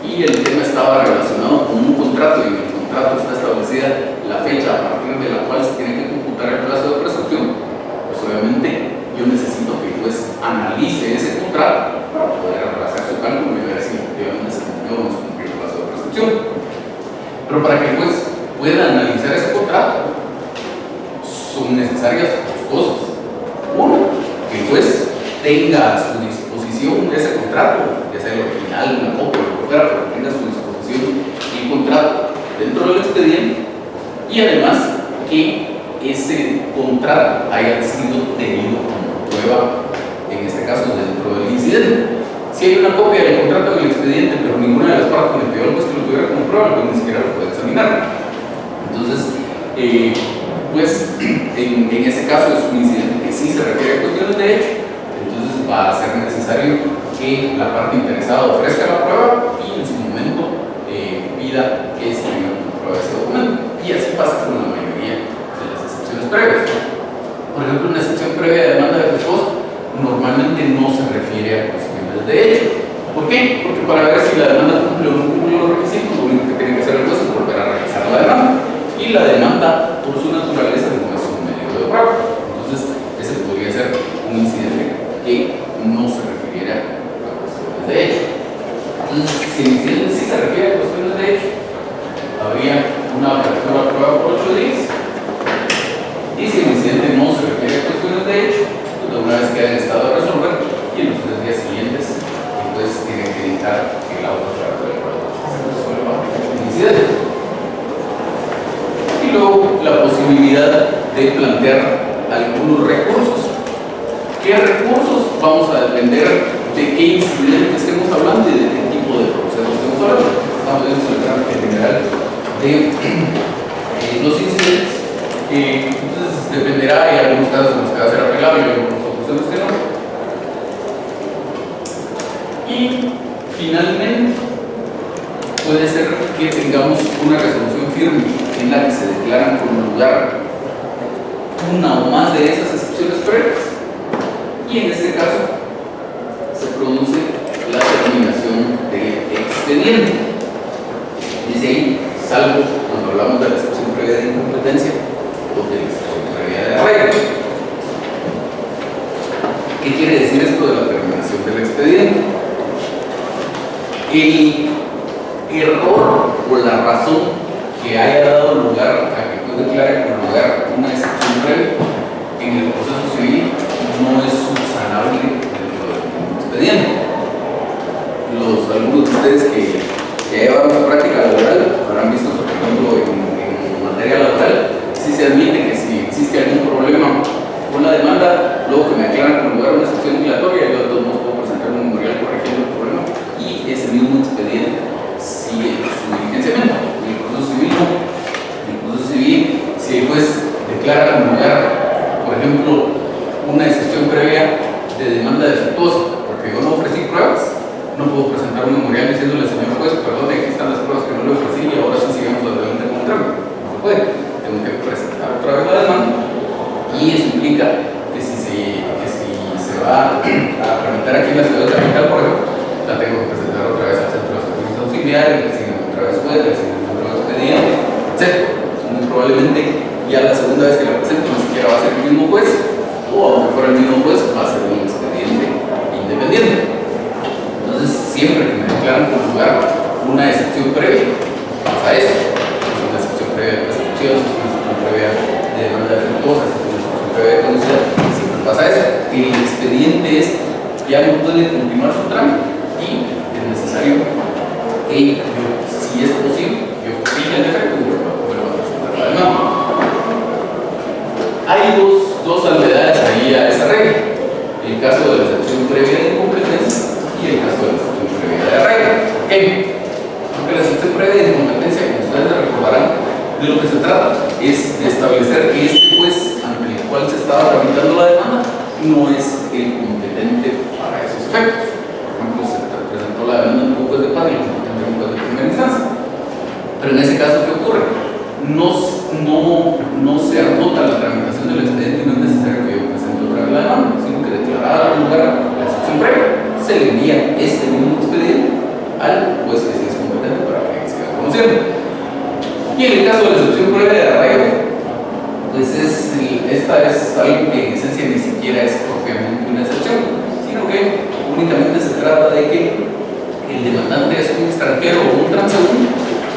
y el tema estaba relacionado con un contrato y en el contrato está establecida la fecha a partir de la cual se tiene que computar el plazo de prescripción, pues obviamente yo necesito que el juez analice ese contrato para poder hacer su cálculo y ver si efectivamente se cumplió o no se cumplió el plazo de prescripción. Pero para que el juez pueda analizar ese contrato son necesarias dos cosas. Uno, que el juez tenga a su disposición ese contrato, ya sea el original, una copia, lo que fuera, pero tenga a su disposición el contrato dentro del expediente, y además que ese contrato haya sido tenido como prueba, en este caso dentro del incidente. Si hay una copia del contrato en el expediente, pero ninguna de las partes le pidió al juez que lo tuviera como prueba, pues ni siquiera lo puede examinar. Entonces, pues en ese caso es un incidente que sí se refiere a cuestiones de hecho, entonces va a ser necesario que la parte interesada ofrezca la prueba y en su momento pida que se tenga como prueba ese documento. Y así pasa con la mayoría de las excepciones previas. Por ejemplo, una excepción previa de demanda defectuosa normalmente no se refiere a cuestiones de hecho. ¿Por qué? Porque para ver si la demanda cumple o no cumple los requisitos, lo único que tiene que hacer el juez es volver a revisar la demanda. Y la demanda, por su naturaleza, no es un medio de prueba. Entonces, ese podría ser un incidente que no se refiriera a cuestiones de hecho. Entonces, si el incidente sí se refiere a cuestiones de hecho, habría una apertura a prueba por 8 días. Y si el incidente no se refiere a cuestiones de hecho, pues una vez queda en estado de resolver, y en los 3 días siguientes, pues tiene que indicar que la otra apertura de prueba se resuelva el incidente. Y luego la posibilidad de plantear algunos recursos. ¿Qué recursos? Vamos a depender de qué incidente estemos hablando y de qué tipo de proceso estemos hablando. Estamos viendo el trámite general de los incidentes. Entonces dependerá, hay algunos casos en los que va a ser apelable y algunos otros en los que no. Y finalmente puede ser que tengamos una resolución firme en la que se declaran con lugar una o más de esas excepciones previas, y en este caso se produce la terminación del expediente. Dice ahí, salvo cuando hablamos de la excepción previa de incompetencia o de la excepción previa de arreglo. ¿Qué quiere decir esto de la terminación del expediente? El error o la razón que haya dado lugar a que el juez declare con lugar una excepción previa en el proceso civil no es subsanable dentro del expediente. Algunos de ustedes que ya llevaron su práctica laboral habrán visto, por ejemplo, en materia laboral, si se admite que si existe algún problema con la demanda, luego que me aclaran con lugar una excepción dilatoria, yo de todos modos puedo presentar un memorial corrigiendo el problema y ese mismo expediente sigue su diligenciamiento. En el proceso civil no. En el proceso civil, si el juez declara con lugar, por ejemplo, una excepción previa de demanda defectuosa, porque yo no ofrecí pruebas, no puedo presentar un memorial diciéndole al señor juez, perdón, aquí están las pruebas que no le ofrecí y ahora sí sigamos adelante con el trámite. No se puede. Tengo que presentar otra vez la demanda y eso implica que si se va a tramitar aquí en la ciudad capital, por ejemplo, la tengo que presentar otra vez al centro de servicios auxiliares, le asignan otra vez juez, le asignan otro expediente, etc. Muy probablemente ya la segunda vez que la presento ni siquiera va a ser el mismo juez, o aunque fuera el mismo juez, va a ser un expediente independiente. Entonces, siempre que me declaran con lugar una excepción previa, pasa eso. Es una excepción previa de prescripción, es una excepción previa de demanda defectuosa, es una excepción previa de conducta, siempre pasa eso. El expediente ya no puede continuar su trámite y es necesario que yo, si es posible, yo corrija el defecto y vuelva a presentar la demanda. Hay dos salvedades ahí a esa regla: el caso de la excepción previa de incompetencia y el caso de la excepción previa de arreglo. previa de incompetencia, como ustedes recordarán, de lo que se trata es de establecer que este juez ante el cual se estaba tramitando la demanda no es el competente para esos efectos. Por ejemplo, se presentó la demanda en un juez de paz y el competente en un juez de primera instancia. Pero en ese caso, ¿qué ocurre? No se agota la tramitación del expediente y no es necesario que yo presente otra vez la demanda, sino que declarada al lugar la excepción previa, se le envía este mismo expediente al juez que sí es competente para que siga conociendo. Y en el caso de la excepción previa de arraigo, pues esta es algo que en esencia ni siquiera es propiamente una excepción, sino que únicamente se trata de que el demandante es un extranjero o un transeúnte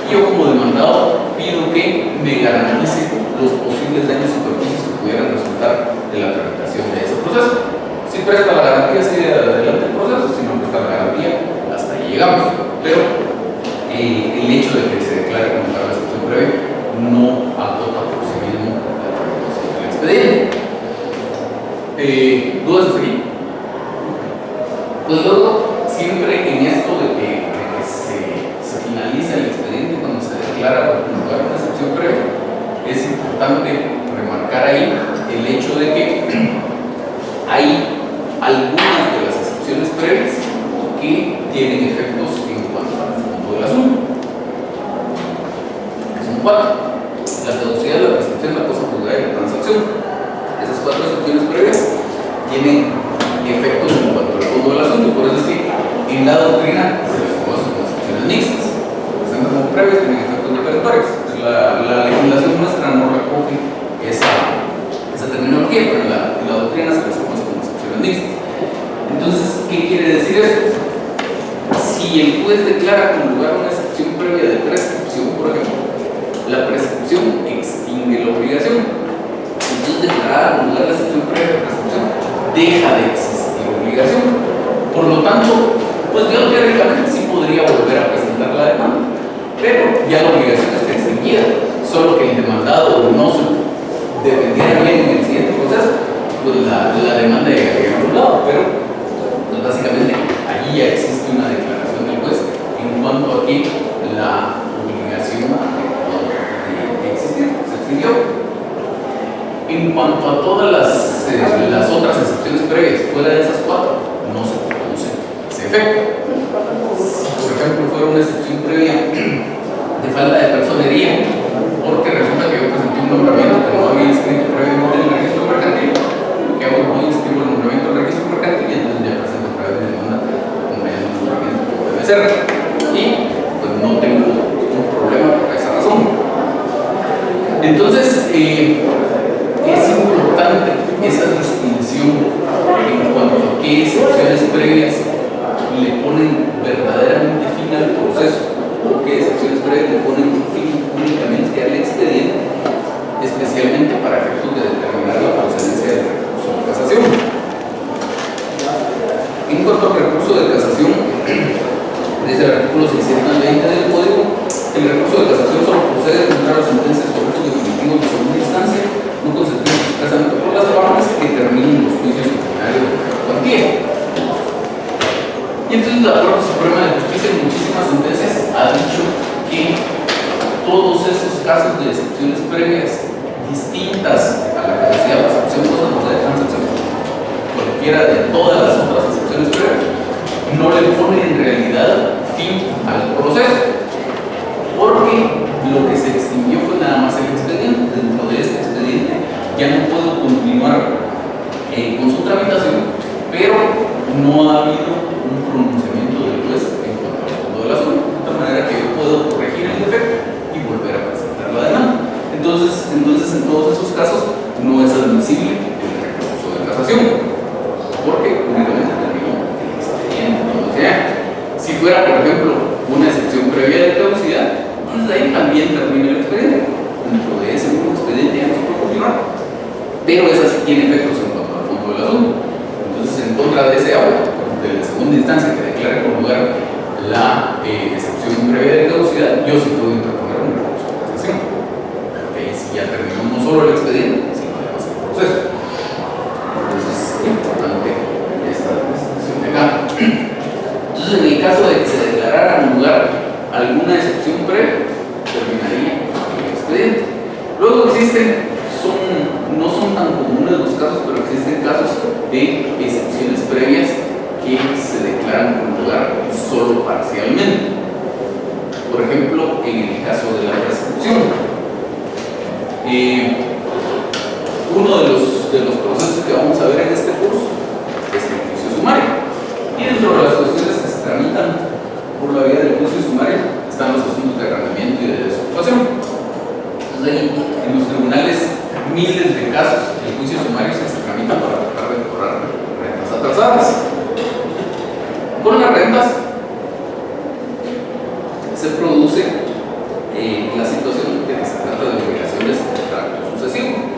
y yo como demandado pido que me garantice los posibles daños y perjuicios que pudieran resultar de la tramitación de ese proceso. Si presta la garantía, sigue adelante el proceso; si no presta la garantía, hasta ahí llegamos. Pero el hecho de que se declare como la excepción previa no agota por sí mismo la tramitación del expediente. ¿Dudas hasta aquí? Pues luego, siempre en esto de que se finaliza el expediente cuando se declara como una excepción previa, es importante remarcar ahí el hecho de que hay algunas de las excepciones previas que tienen efectos en cuanto al fondo del asunto, que son 4: la caducidad, la prescripción, la cosa juzgada y la transacción. Esas 4 excepciones previas tienen efectos en cuanto al fondo del asunto. Por eso es que en la doctrina se les conoce como excepciones mixtas, presentan como previas, tienen efectos definitorios. La legislación nuestra no recoge esa terminología, pero en la doctrina se les conoce como excepciones mixtas. Entonces, ¿qué quiere decir esto? Si el juez declara con lugar una excepción previa de prescripción, por ejemplo, la prescripción extingue la obligación. Entonces, declarada con lugar la excepción previa de prescripción, deja de existir obligación. Por lo tanto, pues yo teóricamente sí podría volver a presentar la demanda, pero ya la obligación está extinguida. Solo que el demandado no se defendiera bien en el siguiente proceso, pues la demanda llegaría a un lado. Pero pues básicamente allí ya existe una declaración del juez en cuanto a que la obligación de existir se extinguió. En cuanto a todas las otras excepciones previas fuera de esas 4, no se produce ese efecto. Si por ejemplo fuera una excepción previa de falta de personería, porque resulta que yo presenté un nombramiento que no había inscrito previamente en el registro mercantil, que hago no inscribo el nombramiento en el registro mercantil y entonces ya presento otra vez mi demanda acompañando el nombramiento como debe ser, y pues no tengo un problema por esa razón. Entonces es importante esa distinción en cuanto a qué excepciones previas le ponen verdaderamente fin al proceso o qué excepciones previas le ponen fin únicamente al expediente, especialmente para efectos de determinar la procedencia del recurso de casación. En cuanto al recurso de casación, dice el artículo 620 del Código, el recurso de casación solo procede contra las sentencias o hechos definitivos de segunda instancia no consentidos expresamente por las partes que terminen los juicios ordinarios de cuantía. Y entonces la Corte Suprema de Justicia en muchísimas sentencias ha dicho que todos esos casos de excepciones previas distintas a la caducidad, la excepción de transacción, cualquiera de todas las otras excepciones previas, no le ponen en realidad fin al proceso, porque lo que se extinguió fue nada más el expediente. Dentro de este expediente ya no puedo continuar con su tramitación, pero no ha habido un pronunciamiento del juez en cuanto al fondo del asunto, de tal manera que yo puedo corregir el defecto y volver a presentar la demanda. Entonces en todos esos casos no es admisible el recurso de casación, porque únicamente terminó el expediente. O sea, si fuera, por ejemplo, una excepción previa de caducidad, entonces ahí también termina el expediente. Dentro de ese mismo expediente ya no se puede continuar, pero esa sí tiene efectos en cuanto al fondo del asunto. Entonces, en contra de ese auto de la segunda instancia que declara con lugar la excepción previa de caducidad, yo sí puedo interponer un recurso de casación, porque ahí sí ya terminó no solo el expediente, sino además el proceso. Entonces es importante esta distinción de acá. Entonces, en el caso de que se declarara con lugar alguna excepción previa, declaran como lugar solo parcialmente. Por ejemplo, en el caso de la prescripción, uno de los procesos que vamos a ver en este curso es el juicio sumario. Y dentro de las cuestiones que se tramitan por la vía del juicio sumario están los asuntos de arrendamiento y de desocupación. Entonces, ahí, en los tribunales, miles de casos del juicio sumario se tramitan para tratar de cobrar rentas atrasadas. Con las rentas se produce la situación de que se trata de obligaciones de tracto sucesivo.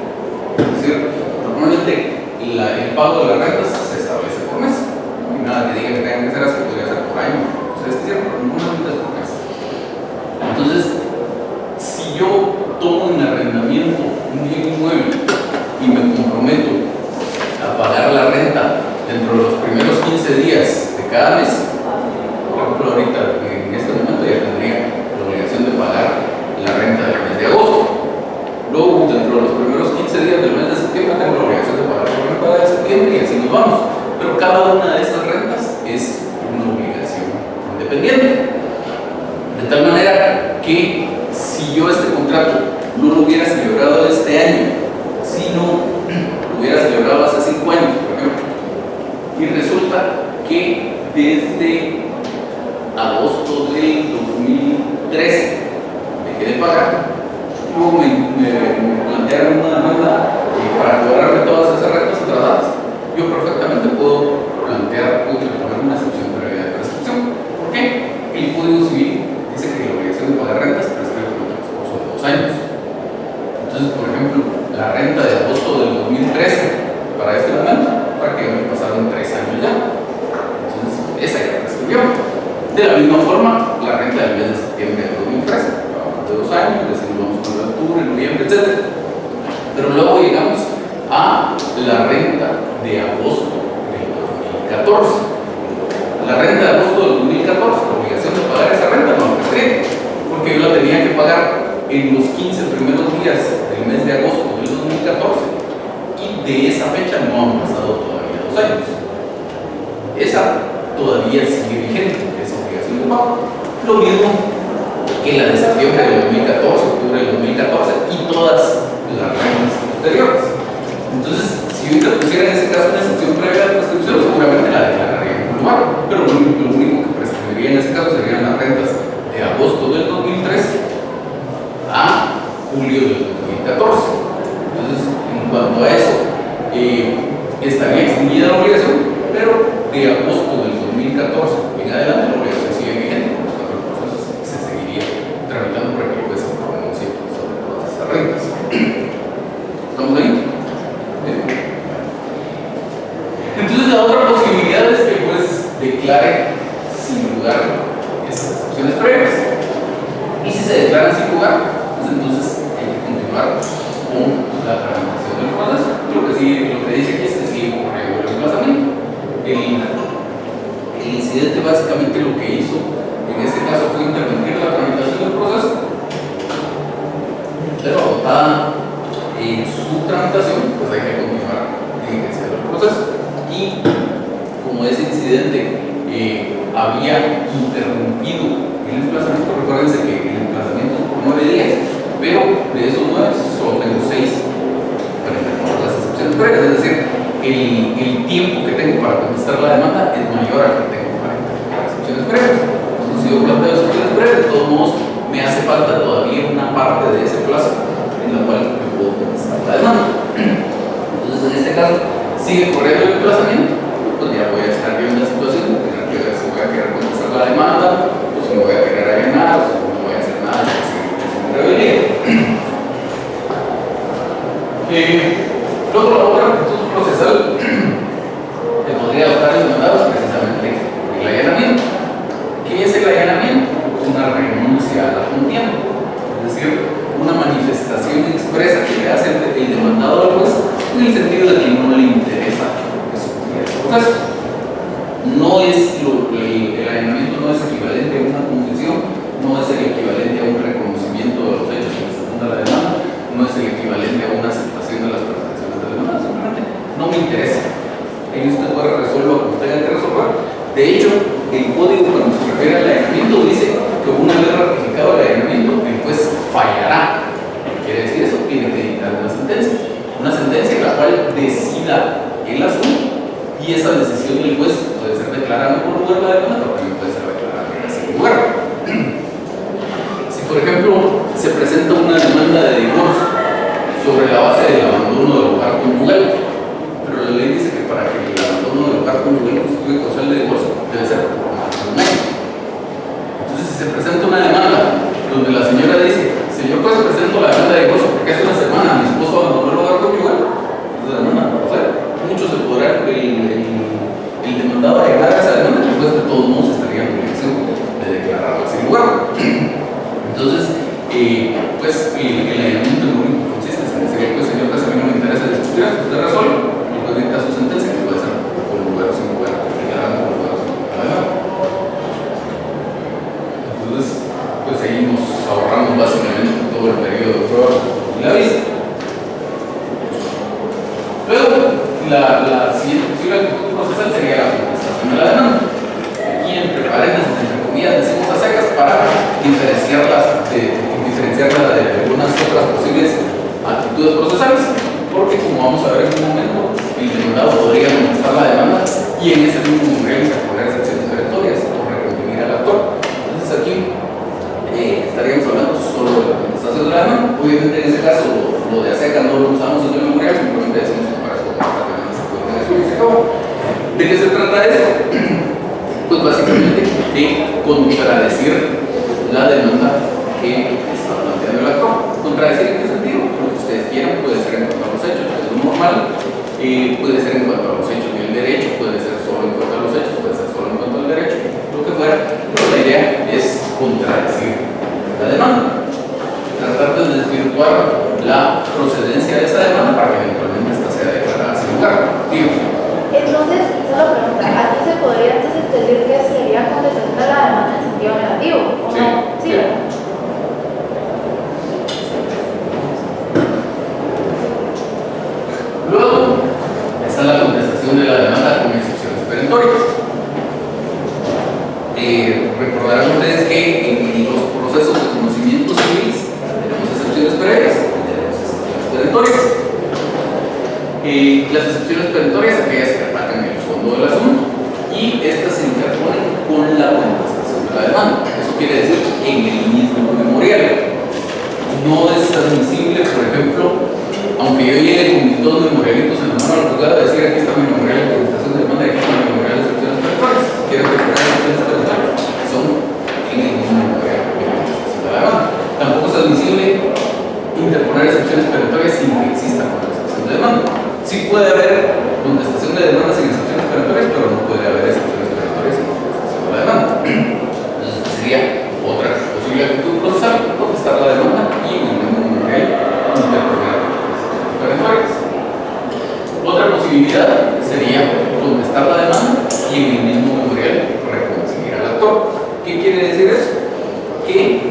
Es decir, normalmente el pago de las rentas se establece por mes. No hay nada que diga que tengan que ser así, podría ser por año. Ustedes quisieran, pero normalmente es por mes. Entonces, si yo tomo en arrendamiento un bien inmueble y me comprometo a pagar la renta dentro de los primeros 15 días de cada mes, por ejemplo, ahorita en este momento ya tendría la obligación de pagar la renta del mes de agosto. Luego, dentro de los primeros 15 días del mes de septiembre, tengo la obligación de pagar la renta de septiembre y así nos vamos. Pero cada una de estas rentas es una obligación independiente. De tal manera que si yo este contrato no lo hubiera celebrado este año, sino lo hubiera celebrado hace 5 años, por ejemplo, y resulta que desde agosto del 2013 dejé de pagar, luego me plantearon una demanda para cobrarme todas esas rentas atrasadas, yo perfectamente puedo poner una excepción previa de prescripción. ¿Por qué? El Código Civil dice que la obligación de pagar rentas prescribe por un transcurso de 2 años. Entonces, por ejemplo, la renta de agosto del 2013 para este momento prácticamente pasaron 3 años ya. Entonces, esa ya prescribió. De la misma forma, la renta del mes de septiembre del 2013, de 2 años, decimos vamos con octubre, noviembre, etc. Pero luego llegamos a la renta de agosto del 2014. La renta de agosto del 2014, la obligación de pagar esa renta no prescribe, porque yo la tenía que pagar en los 15 primeros días del mes de agosto del 2014 y de esa fecha no han pasado todavía 2 años. Esa todavía sigue vigente, esa obligación de pago. Lo mismo que la de septiembre del 2014, octubre del 2014 y todas las rentas posteriores. Entonces, si yo interpusiera en ese caso una excepción previa de prescripción, seguramente la declararía en lugar, pero lo único que prescribiría en ese caso serían las rentas de agosto del 2013 a julio del 2014. Entonces, en cuanto a eso, estaría extinguida la obligación, pero de agosto del 2014 en adelante la obligación sigue vigente, por lo tanto el proceso se seguiría tramitando para que el juez se pronuncie sobre todas esas rentas. ¿Estamos ahí? Entonces, la otra posibilidad es que el juez declare sin lugar esas excepciones previas. Y si se declara sin lugar, pues entonces hay que continuar con la tramitación del proceso. Lo que dice aquí es que sigue corriendo el emplazamiento. El incidente básicamente lo que hizo en este caso fue interrumpir la tramitación del proceso, pero agotada su tramitación, pues hay que continuar diligenciando el proceso. Y como ese incidente había interrumpido el emplazamiento, recuérdense que el emplazamiento es por 9 días, pero de esos 9 solo tengo 6 para interponer las excepciones previas, es decir, el tiempo que tengo para contestar la demanda es mayor al que tengo para interponer las excepciones previas. Entonces, si yo planteo excepciones previas, de todos modos me hace falta todavía una parte de ese plazo en la cual me puedo contestar la demanda. Entonces, en este caso, sigue corriendo el emplazamiento, pues ya voy a estar viendo la situación, tener que ver si voy a querer contestar la demanda, o si me voy a querer allanar, o si no voy a hacer nada, si me rebeldía. Luego, la otra actitud procesal que podría adoptar el demandado es precisamente el allanamiento. ¿Qué es el allanamiento? Una renuncia a la contienda, es decir, una manifestación expresa que le hace el demandado al juez en el sentido de que no le interesa el proceso. No es el allanamiento no es equivalente a una confesión, no es el equivalente a un reconocimiento de los hechos que se funda la demanda, no es el equivalente a una aceptación de las pretensiones de la demanda, simplemente no me interesa. Ahí usted puede resolver como tenga que resolver, De hecho, el código cuando se refiere al allanamiento dice que una vez ratificado el allanamiento, el juez fallará. ¿Qué quiere decir eso? Tiene que dictar una sentencia en la cual decida el asunto, y esa decisión del juez puede ser declarada por lugar la demanda, pero también puede ser declarada sin lugar. Si por ejemplo se presenta una demanda de divorcio sobre la base del abandono del hogar conyugal, pero la ley dice que para que el abandono del hogar conyugal constituya causal de divorcio debe ser por más de un año. Entonces, si se presenta una demanda donde la señora dice: señor juez, presento la demanda de divorcio porque hace una semana mi esposo abandonó el hogar conyugal, esa demanda no puede. Mucho se podrá el demandado a llegar a esa demanda, el juez de todos modos estaría en obligación de declararla sin lugar. Entonces, pues el allanamiento lo único que consiste en decir: pues señor juez, a mí no me interesa discutir, usted resuelve, y puede dictar su sentencia, que puede ser con lugar o sin lugar, declarando con lugar o sin lugar. Entonces, pues ahí nos ahorramos básicamente todo el periodo de prueba y la vista. Luego, la siguiente posible actitud procesal sería la contestación de la demanda. Aquí, entre paréntesis, entre comillas, decimos a secas para diferenciarla de algunas otras posibles actitudes procesales, porque como vamos a ver en un momento, el demandado podría contestar la demanda y en ese mismo momento interponer secciones perentorias o reconvenir al actor. Entonces aquí estaríamos hablando solo de la contestación de la demanda. Obviamente en ese caso lo de a secas no lo usamos en el memorial, simplemente decimos que para esto se acabó. ¿De qué se trata esto? Pues básicamente de contradecir la demanda que está planteando el actor. ¿Contradecir en qué sentido? Lo que ustedes quieran, puede ser en cuanto a los hechos, que es lo normal, puede ser en cuanto a los hechos y el derecho, puede ser solo en cuanto a los hechos, puede ser solo en cuanto al derecho, lo que fuera, pero la idea es contradecir la demanda, tratar de desvirtuar la procedencia de esa demanda para que eventualmente esta sea declarada sin lugar. Entonces, solo pregunta, ¿aquí se podría entonces decir que sería contestación de la demanda en sentido negativo? ¿O Sí, no? Sí, sí. ¿verdad? Luego está la contestación de la demanda con excepciones perentorias. Recordarán ustedes que en los procesos de conocimiento civil tenemos excepciones previas y tenemos excepciones perentorias. Las excepciones perentorias, aquellas que atacan el fondo del asunto, y estas se interponen con la contestación de la demanda. Eso quiere decir en el mismo memorial. No es admisible, por ejemplo, aunque yo llegue con mis dos memorialitos en la mano al juzgado a decir: aquí está mi memorial de contestación de demanda y aquí está mi memorial de excepciones perentorias. Si quieren recordar excepciones perentorias, son en el mismo memorial de contestación de la demanda. Tampoco es admisible interponer excepciones perentorias sin que exista contestación de demanda. Sí puede haber contestación de demanda sin excepciones perentorias, pero no puede haber excepciones perentorias sin contestación de la demanda. Entonces, esta sería otra posible actitud procesal: contestar la demanda y en el mismo memorial interponer excepciones perentorias. Otra posibilidad sería contestar la demanda y en el mismo memorial reconocimiento al actor. ¿Qué quiere decir eso? Que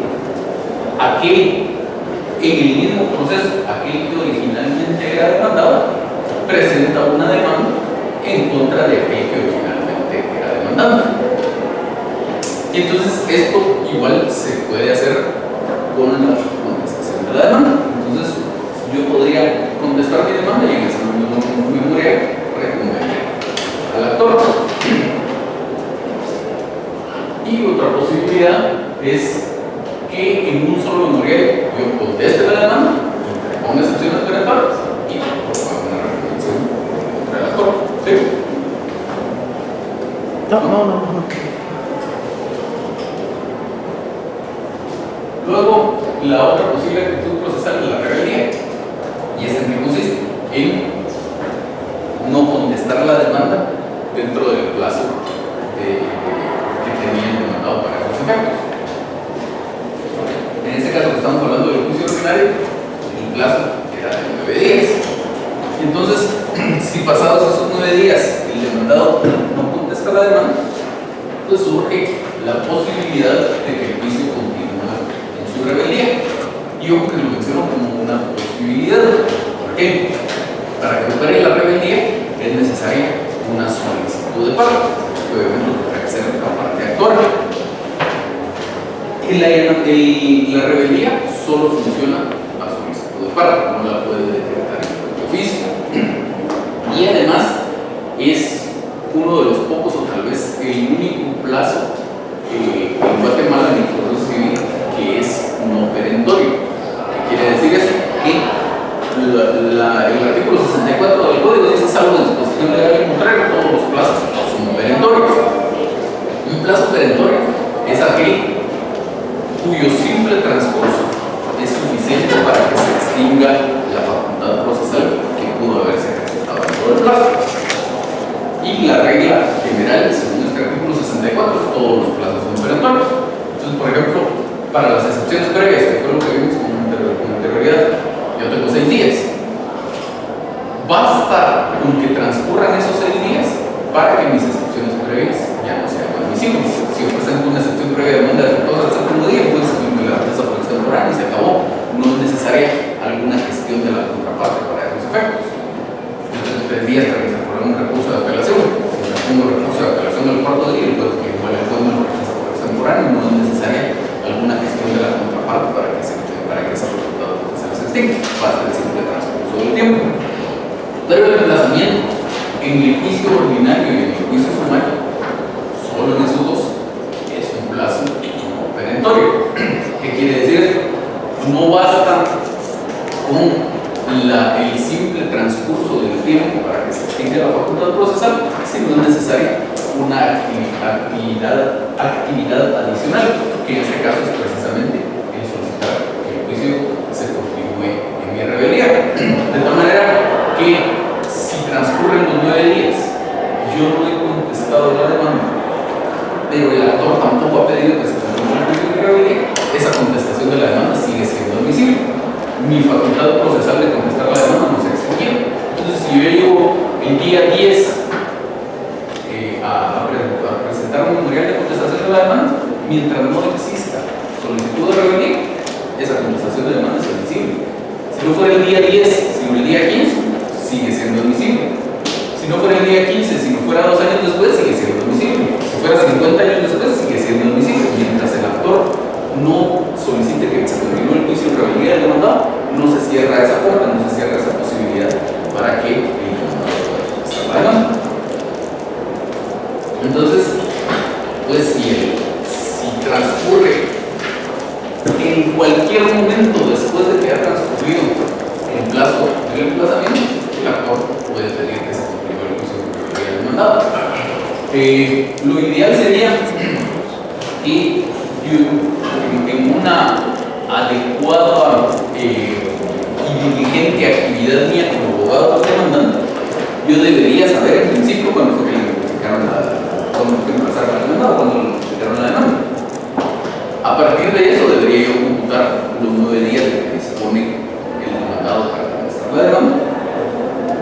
en el mismo proceso, aquel que originalmente era demandado presenta una demanda en contra de aquel que originalmente era demandado. Y entonces esto igual se puede hacer con la contestación de la demanda. Entonces yo podría contestar mi demanda y en ese mismo memorial reconvenir al actor. Y otra posibilidad es que en un solo memorial yo conteste la demanda, interponga excepciones perentorias y proponga una reconvención contra el actor. ¿Sí? No. Luego, la otra posible actitud procesal es la rebeldía. ¿Y es en qué consiste? En no contestar la demanda dentro del plazo que tenía el demandado para esos efectos. En este caso que estamos hablando del juicio ordinario, el plazo era de 9 días. Entonces, si pasados esos 9 días el demandado no contesta la demanda, pues surge la posibilidad de que el juicio continúe en su rebeldía. Y ojo que lo menciono como una posibilidad. ¿Por qué? Para que opere la rebeldía es necesaria una solicitud de pago, que obviamente que la rebeldía solo funciona a solicitud de parte, no la puede decretar en el oficio. Y además es uno de los pocos, o tal vez el único plazo en Guatemala en el proceso civil que es no perentorio. ¿Qué quiere decir eso? Que el artículo 64 del Código dice: salvo de disposición legal y contrario, todos los plazos son perentorios. Un plazo perentorio es aquel cuyo simple transcurso es suficiente para que se extinga la facultad procesal que pudo haberse ejercitado dentro del plazo. Y la regla general, según este artículo 64, es todos los plazos son perentorios. Entonces, por ejemplo, para las excepciones previas, que fue lo que vimos con anterioridad, yo tengo 6 días. Basta con que transcurran esos 6 días para que mis excepciones previas ya no sean admisibles. Si yo presento una excepción previa de demanda de resultados al séptimo día, pues me la rechaza por extemporánea y se acabó. No es necesaria alguna gestión de la contraparte para esos efectos. Yo tengo 3 días para incorporar un recurso de apelación. Si me pongo recurso de apelación al cuarto día, pues que igual el juez me lo rechaza por extemporánea, no es necesaria alguna gestión de la contraparte para que ese resultado procesal se extinga. Basta el simple transcurso del tiempo. Pero el emplazamiento en el juicio ordinario y en el juicio sumario, solo en esos dos, es un plazo no perentorio. ¿Qué quiere decir esto? No basta con el simple transcurso del tiempo para que se extinga la facultad procesal, sino es necesaria una actividad adicional, que en este caso es precisamente el solicitar que el juicio se continúe en mi rebeldía. De tal manera que si transcurren los 9 días, yo no he contestado la demanda, pero el actor tampoco ha pedido que se continúe el juicio de rebeldía, esa contestación de la demanda sigue siendo admisible. Mi facultad procesal de contestar la demanda no se ha extinguido. Entonces, si yo llego el día 10 a presentar un memorial de contestación de la demanda, mientras no exista solicitud de rebeldía, esa contestación de demanda es admisible. Si no fuera el día 10, sino el día 15, sigue siendo admisible. Si no fuera el día 15, si no fuera 2 años después, sigue siendo admisible. Si fuera 50 años después, sigue siendo admisible. Mientras el actor no solicite que se continúe el juicio de rebeldía del demandado, no se cierra esa puerta, no se cierra esa posibilidad para que el demandado pueda contestar la demanda. Entonces, pues si transcurre en cualquier momento después de que ha transcurrido el plazo del emplazamiento, el actor puede pedir que se continúe el juicio de rebeldía del demandado. Lo ideal sería que en una adecuada y diligente actividad mía como abogado demandante, yo debería saber en principio cuándo fue que le notificaron cuándo fue que me pasaron la demanda o cuándo le notificaron la demanda. A partir de eso debería yo computar los 9 días de que dispone el demandado para contestar la demanda,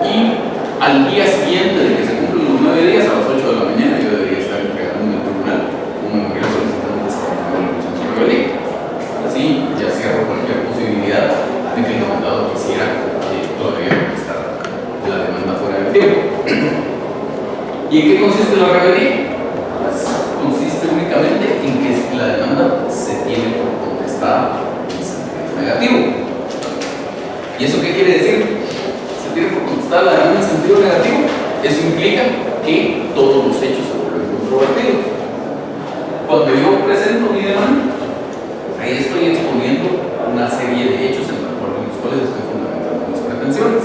y al día siguiente de que se cumplen los 9 días, a las 8 de la mañana, yo debería estar entregando en el tribunal un memorial solicitando que se continúe la cuestión sobre rebeldía. Así ya cierro cualquier posibilidad de que el demandado quisiera todavía contestar la demanda fuera del tiempo. ¿Y en qué consiste la rebeldía? Pues consiste únicamente en que la demanda se tiene por contestada en sentido negativo. ¿Y eso qué quiere decir? Se tiene por contestada la demanda en sentido negativo. Eso implica que todos los hechos se vuelven controvertidos. Cuando yo presento mi demanda, ahí estoy exponiendo una serie de hechos en los cuales estoy fundamentando mis pretensiones.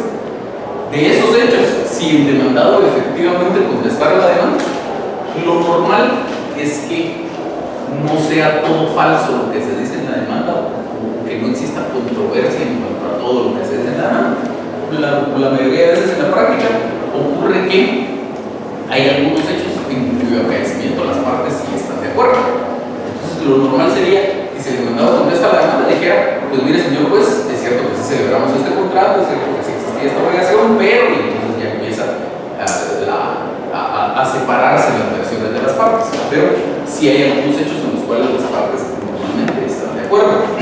De esos hechos, si el demandado efectivamente contestara la demanda, lo normal es que no sea todo falso lo que se dice en la demanda, o que no exista controversia en cuanto a todo lo que se dice en la demanda. La mayoría de veces en la práctica ocurre que hay algunos hechos en cuyo acaecimiento las partes sí están de acuerdo. Entonces, lo normal sería que si el demandado contesta la demanda, dijera: pues mire, señor juez, es cierto que sí celebramos este contrato, es cierto que sí existía esta obligación, pero, y entonces ya empieza a separarse las versiones de las partes. Pero sí hay algunos hechos en los cuales las partes normalmente están de acuerdo.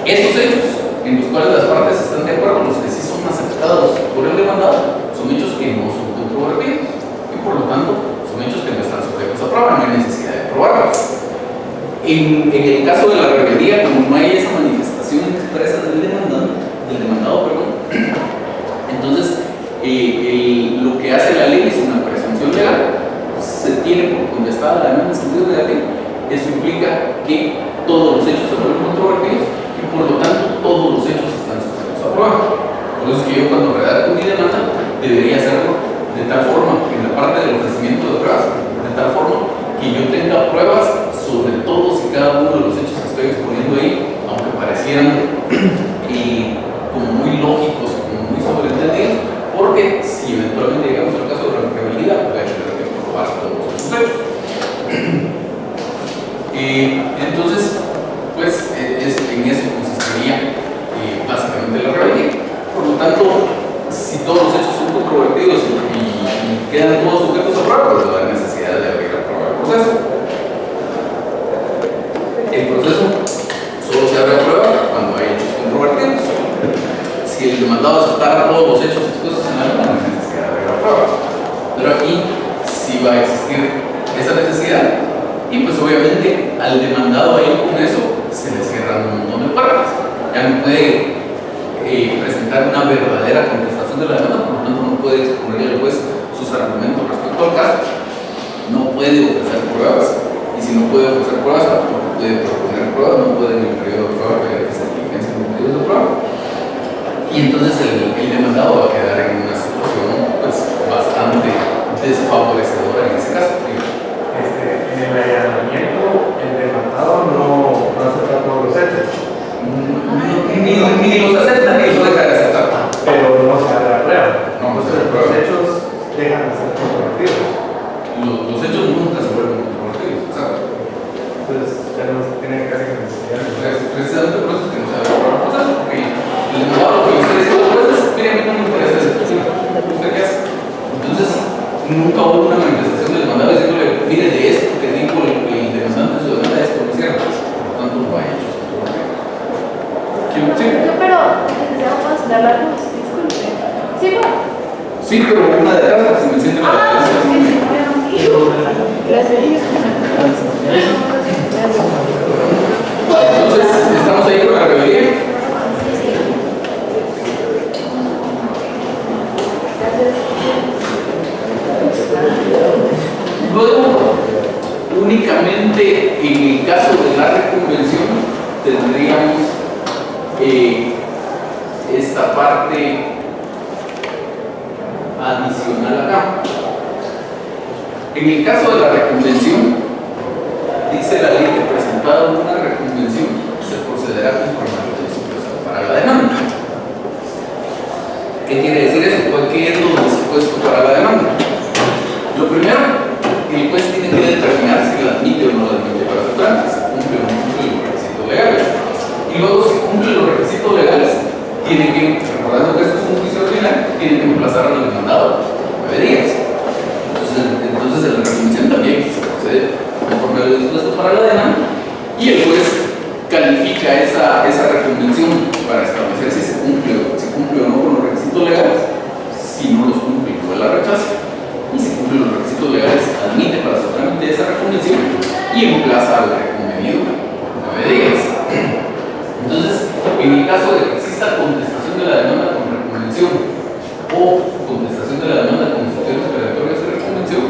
Estos hechos en los cuales las partes están de acuerdo, los que sí son aceptados por el demandado, son hechos que no son controvertidos y por lo tanto son hechos que no están sujetos a prueba, no hay necesidad de probarlos. En el caso de la rebeldía, como no hay esa manifestación expresa del demandado, entonces lo que hace la ley es una presunción legal, se tiene por contestada la demanda en sentido negativo. Eso implica que todos los hechos se vuelven controvertidos y por lo tanto todos los hechos están sujetos a prueba. Por eso es que yo cuando redacto mi demanda debería hacerlo de tal forma, en la parte del ofrecimiento de pruebas, de tal forma que yo tenga pruebas sobre todos y cada uno de los hechos que estoy exponiendo ahí, aunque parecieran como muy lógicos, como muy sobreentendidos, porque si eventualmente llegamos al caso de la rebeldía, voy a tener que probar todos esos hechos. Entonces, pues en eso consistiría básicamente la rebeldía. Por lo tanto, si todos los hechos son controvertidos y quedan todos sujetos a prueba, pues no hay necesidad de abrir a prueba el proceso. El proceso solo se abre a prueba cuando hay hechos controvertidos. Si el demandado aceptara todos los hechos expuestos en la demanda, no hay necesidad de abrir a prueba. Pero aquí sí va a existir esa necesidad. Y pues obviamente al demandado ahí con eso se le cierran un montón de puertas. Ya no puede presentar una verdadera contestación de la demanda, por lo tanto no puede exponerle al juez sus argumentos respecto al caso, no puede ofrecer pruebas, y si no puede ofrecer pruebas, tampoco puede proponer pruebas, no puede en el periodo de prueba pedir que se diligencien los periodos de prueba. Y entonces el demandado va a quedar en una situación pues bastante desfavorecedora en ese caso. En el allanamiento, el demandado no acepta todos los hechos. Ni los acepta ni los deja de aceptar. Pero no se abre la prueba. No, entonces los hechos dejan de ser controvertidos. Los hechos nunca se vuelven controvertidos, exacto. Entonces ya no se tiene casi necesidad. Precisamente por eso es que no se abre la prueba, porque el demandado lo que le está diciendo es, mire, a mí no me interesa ¿usted qué hace? Entonces, nunca hubo una manifestación del demandado diciéndole, mire, de esto que dijo el demandante de su demanda, esto no es cierto. Por lo tanto, no hay hechos controvertidos. ¿Sí? Pero necesitamos considerar la luz, disculpe. Sí, bueno. Sí, pero una de las se me siente la Gracias. Entonces, estamos ahí con la rebeldía. Luego, únicamente en el caso de la reconvención, tendríamos esta parte adicional acá. En el caso de la reconvención, dice la ley que presentada una reconvención se procederá conforme a lo dispuesto para la demanda. ¿Qué quiere decir eso? Pues, ¿qué es lo dispuesto para la demanda? Lo primero, el juez tiene que determinar si la admite o no la admite para su trámite, si cumple o no cumple los requisitos legales. Y luego, si cumple los requisitos legales, tiene que, recordando que esto es un juicio ordinario, tiene que emplazar al demandado 9 días. Entonces en la reconvención también se procede conforme a lo dispuesto para la demanda y el juez califica esa reconvención para establecer si cumple o no con los requisitos legales. Si no los cumple, no la rechaza. Y si cumple los requisitos legales, admite para su trámite esa reconvención y emplaza al reconvenido por 9 días. Entonces, en el caso de que exista contestación de la demanda con reconvención o contestación de la demanda con instituciones preventorias de reconvención,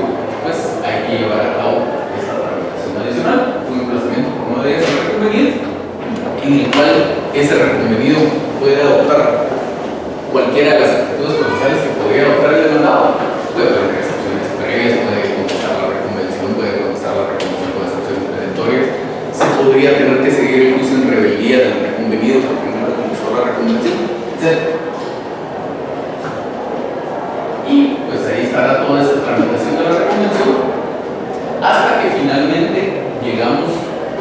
pues hay que llevar a cabo esta tramitación adicional, un emplazamiento por 9 días al reconvenido, en el cual ese reconvenido puede adoptar cualquiera de las actitudes procesales que podría adoptar el demandado. Puede haber excepciones previas, puede contestar la reconvención, puede contestar la reconvención con excepciones preventorias. Se podría tener que seguir el juicio en rebeldía del reconvenido porque no le contestó la reconvención, etc. Y pues ahí estará toda esta tramitación de la reconvención hasta que finalmente llegamos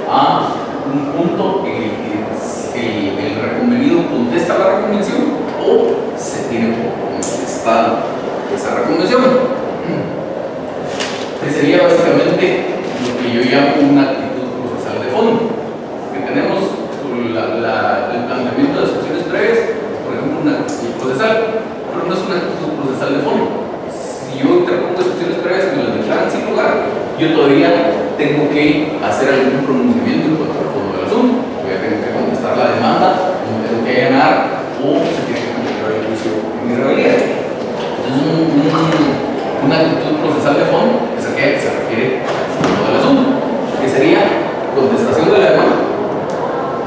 a un punto en el que el reconvenido contesta la reconvención o se tiene por contestada esa reconvención, que sería básicamente lo que yo llamo una actitud procesal de fondo, que tenemos el planteamiento de excepciones previas, por ejemplo una actitud procesal, pero no es una actitud procesal de fondo. Si yo interpongo excepciones previas y me las declaran sin lugar, yo todavía tengo que hacer algún pronunciamiento contestar la demanda, no tengo que ganar o se tiene que comunicar el juicio en mi rebeldía. Entonces, una actitud procesal de fondo es aquella que se refiere al asunto, que sería contestación de la demanda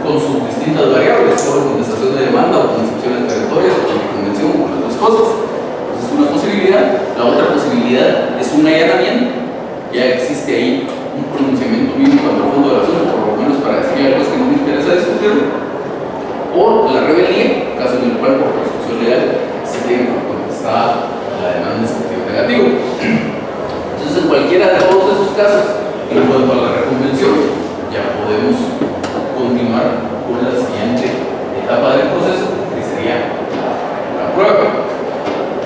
con sus distintas variables, solo contestación de demanda o con excepciones perentorias o con convención o las dos cosas. Entonces, es una posibilidad. La otra posibilidad es un allanamiento. Ya existe ahí un pronunciamiento mínimo al fondo del asunto, por lo menos para decir algo que no me interesa discutirlo. O la rebeldía, caso en el cual por prescripción legal se tiene por contestada la demanda en sentido negativo. Entonces, en cualquiera de todos esos casos, en cuanto a la reconvención, ya podemos continuar con la siguiente etapa del proceso, que sería la prueba.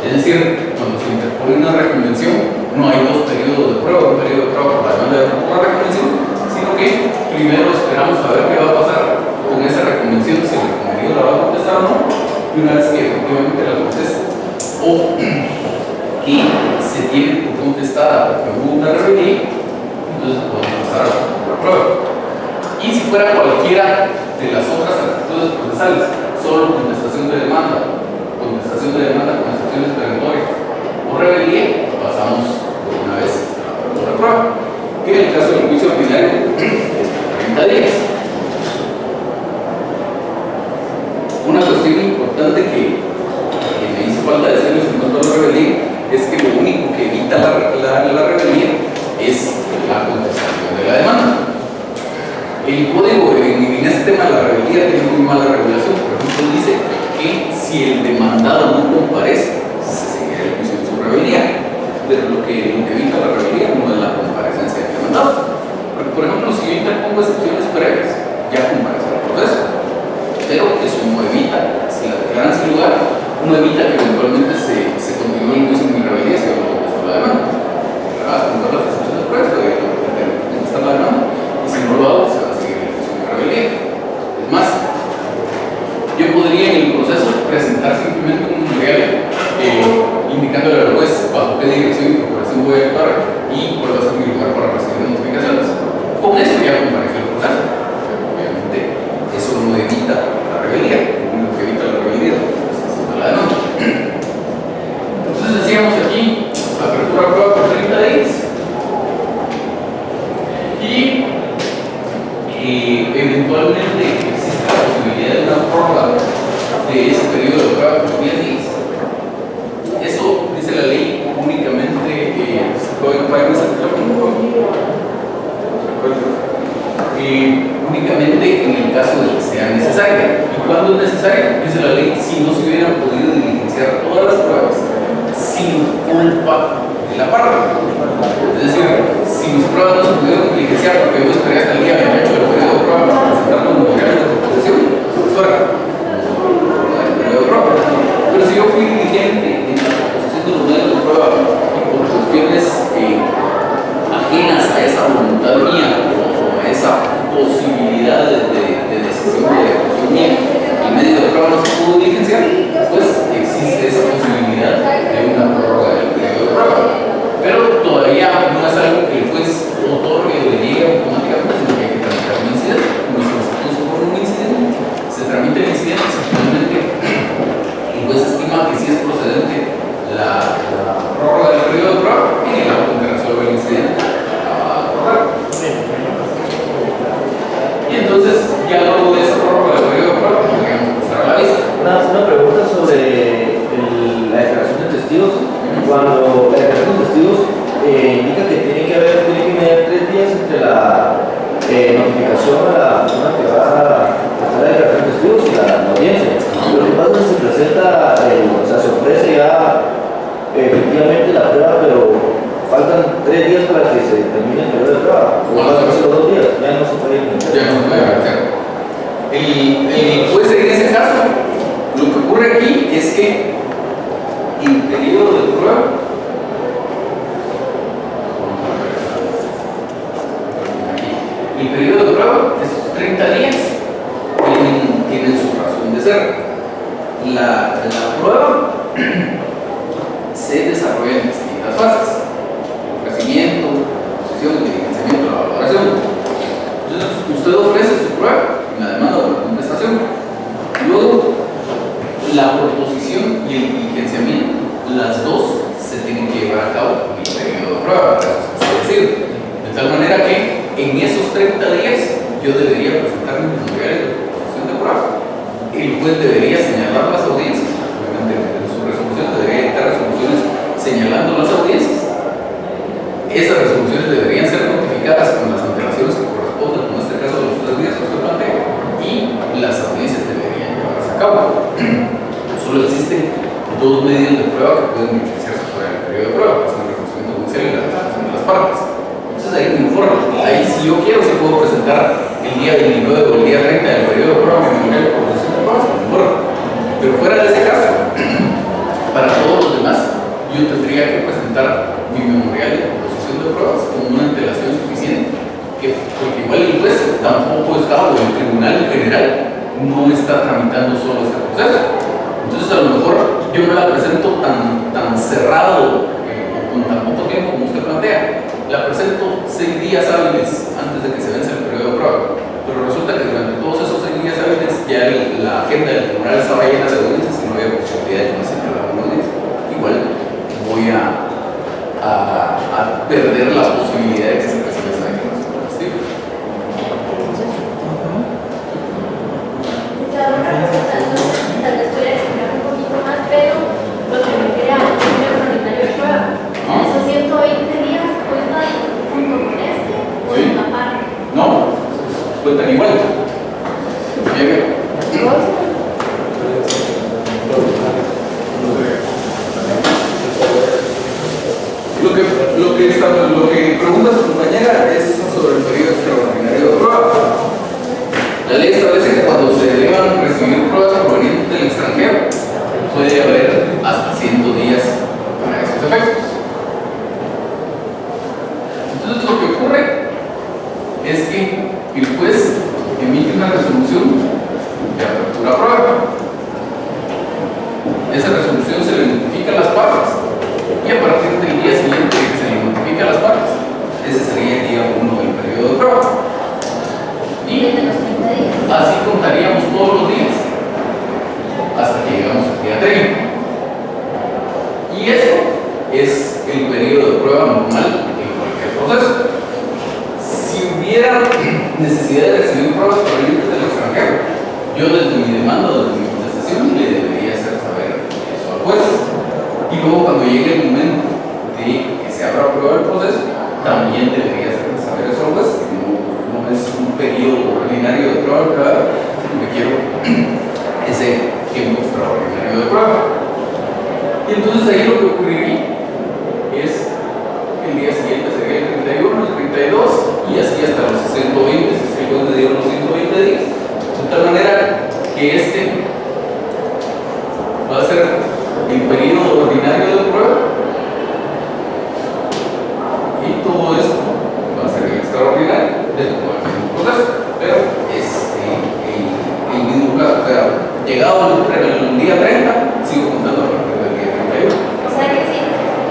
Es decir, cuando se interpone una reconvención, no hay dos periodos de prueba, un periodo de prueba por la demanda de la reconvención, sino que primero esperamos a ver qué va a pasar con esa reconvención, si el reconvenido la va a contestar o no, y una vez que efectivamente la conteste, o que se tiene por contestada porque hubo una rebeldía, entonces podemos pasar a la prueba. Y si fuera cualquiera de las otras actitudes procesales, solo contestación de demanda con excepciones perentorias o rebeldía, pasamos por una vez a la prueba, que en el caso del juicio ordinario es 30 días. Una cuestión importante que me hizo falta decirles en cuanto a la rebeldía es que lo único que evita la rebeldía es la contestación de la demanda. El código en este tema de la rebeldía tiene muy mala regulación. Por ejemplo, dice que si el demandado no comparece, se seguirá el juicio de su rebeldía. Pero lo que evita la rebeldía no es la comparecencia del demandado. Porque, por ejemplo, si yo interpongo excepciones previas, ya comparece el proceso. Pero eso no evita, si la declaran sin lugar, no evita que eventualmente se continúe el juicio en mi rebeldía si yo no contesto la demanda. Vas a contar las excepciones previas, todavía tengo que contestar la demanda. Y si no lo hago, se va a seguir el juicio en mi rebeldía. Es más, yo podría en el proceso presentar simplemente un memorial indicándole al juez bajo qué dirección y procuración voy a actuar y cuál va a ser mi lugar para recibir notificaciones. Con eso ya compareció el proceso. Obviamente, eso no evita la rebeldía, lo que evita la rebeldía es la demanda. Entonces decíamos aquí, apertura a prueba por 30 días y eventualmente existe la posibilidad de una prórroga de ese periodo de prueba por 10 días. Eso dice la ley únicamente se puede pagar ese teléfono únicamente en el caso de que sea necesaria. ¿Y cuándo es necesaria? Dice la ley, si no se hubieran podido diligenciar todas las pruebas sin culpa de la parte. Es decir, si mis pruebas no se pudieron diligenciar porque yo esperé hasta el día 28 del periodo de prueba para presentar los memoriales de proposición, pues fuera el periodo de prueba. Pero si yo fui diligente en la proposición de los medios de prueba y por cuestiones ajenas a esa voluntad mía o a esa posibilidad de decisión de ejecución mía, el medio de prueba no se pudo diligenciar, pues existe esa posibilidad de una prórroga del periodo de prueba. Pero todavía no es algo que el juez otorgue o le llegue automáticamente, sino que hay que tramitar un incidente. Como se puso por un incidente, se tramita el incidente, si finalmente el juez estima que sí es procedente la prórroga del periodo de prueba, en el auto que resuelve el incidente la va a acordar. Y entonces, ya luego de esa prórroga del periodo de prueba, podríamos pasar a la vista. Una pregunta sobre la declaración de testigos. Cuando la declaración de testigos indica que tiene que mediar 3 días entre la notificación a la persona que va a hacer la declaración de testigos y la audiencia. Lo que pasa es que se presenta, o sea, se ofrece ya efectivamente la prueba, pero faltan 3 días para que se termine el periodo de prueba. O pasan los 2 días, ya no se puede iniciar. Ya no se puede hacer. El juez en ese caso, lo que ocurre aquí es que el periodo de prueba el periodo de prueba, esos 30 días, tienen su razón de ser. La prueba se desarrolla en distintas fases: el ofrecimiento, la posesión, el diligenciamiento, la valoración. Entonces, usted ofrece su prueba en la demanda o la contestación. en esos 30 días yo debería presentar mis memoriales de proposición de prueba. El juez debería señalar las audiencias, obviamente en su resolución debería dictar resoluciones señalando las audiencias. Esas resoluciones deberían ser notificadas con las antelaciones que corresponden, en este caso de los 3 días que usted plantea, y las audiencias deberían llevarse a cabo. Solo existen 2 medios de prueba que pueden beneficiarse fuera del periodo de prueba, que son el reconocimiento judicial y la declaración de las partes. Entonces ahí me informa. Ahí si yo quiero, si puedo presentar el día 29 o el día 30 del periodo de prueba mi memorial de proposición de pruebas, me informa. Pero fuera de ese caso, para todos los demás, yo tendría que presentar mi memorial de proposición de pruebas con una antelación suficiente, porque igual el juez tampoco está, o el tribunal en general, no está tramitando solo este proceso. Entonces a lo mejor yo no la presento tan cerrado o con tan poco tiempo como usted plantea. La presento 6 días hábiles antes de que se vence el periodo de prueba. Pero resulta que durante todos esos 6 días hábiles ya la agenda del tribunal estaba llena de audiencias y no había posibilidad de que me señalara una audiencia. Igual voy a perder la posibilidad de que se presente esa declaración de testigos. Tal vez voy a explicar un poquito más, pero lo que me queda es un extraordinario de prueba. En esos 120 días cuentan junto con este o en la parte. No, cuentan igual. Bien. Lo que pregunta su compañera es sobre el periodo extraordinario de prueba. La ley establece que cuando se deban recibir pruebas provenientes del extranjero, puede haber hasta 100 días para esos efectos. Entonces lo que ocurre es que el juez emite una resolución de apertura a prueba. Esa resolución se le notifica a las partes y a partir del día siguiente que se le notifica a las partes, ese sería el día 1 del periodo de prueba. Y así contaríamos todos los días hasta que llegamos al día 30. Y eso es el periodo de prueba normal en cualquier proceso. Si hubiera necesidad de recibir pruebas provenientes del extranjero, yo desde mi demanda, desde mi contestación, le debería hacer saber eso al juez. Y luego cuando llegue el momento de que se abra prueba del proceso, también debería hacer saber eso al juez, que no es un periodo ordinario de prueba que dar, sino que quiero ese tiempo extraordinario de prueba. Y entonces ahí lo que ocurriría es que el día siguiente sería el 31, el 32 y así hasta los 120, si es que el juez le dio los 120 días. De tal manera que este va a ser el periodo ordinario de prueba y todo esto va a ser el extraordinario de todo el mismo proceso, pero es el mismo plazo. O sea, llegado el día 30, sigo contando a partir del día 31. O sea que sí,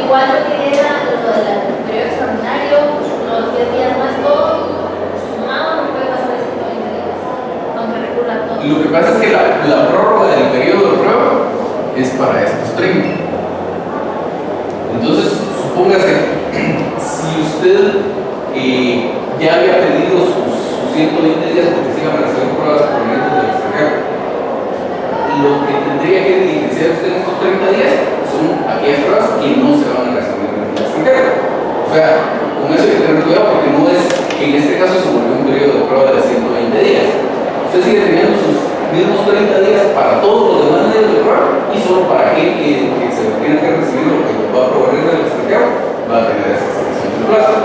igual lo que era lo del periodo extraordinario, los 10 días más, todo sumado no puede pasar de 120 días, aunque recurra a todo. Lo que pasa es que la prórroga del periodo de prueba es para estos 30. Entonces, supóngase, si usted ya había pedido sus 120 días porque se iban a recibir pruebas provenientes del extranjero, lo que tendría que diligenciar usted en estos 30 días son aquellas pruebas que no se van a recibir en el extranjero. O sea, con eso hay que tener cuidado porque no es que en este caso se volvió un periodo de prueba de 120 días. Usted sigue teniendo sus mismos 30 días para todos los demás medios de prueba y solo para aquel que se tiene que recibir lo que va a provenir del extranjero va a tener esa extensión de plazo.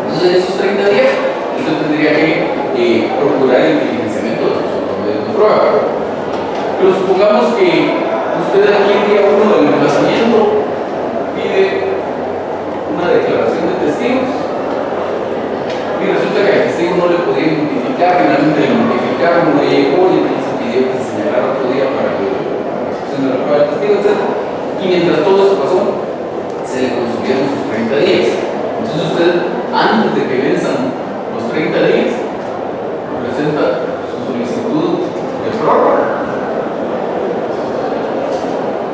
Entonces en esos 30 días usted tendría que procurar el diligenciamiento de sus otros medios de prueba. Pero supongamos que usted aquí el día 1 del emplazamiento pide una declaración de testigos y resulta que el testigo no le podía identificar, finalmente le notificaron, no llegó y entonces pidió que se señalara otro día para que se la prueba del testigo, etc. Y mientras todo eso pasó, se le consumieron sus 30 días. Entonces usted, antes de que venzan los 30 días, presenta su solicitud de prórroga.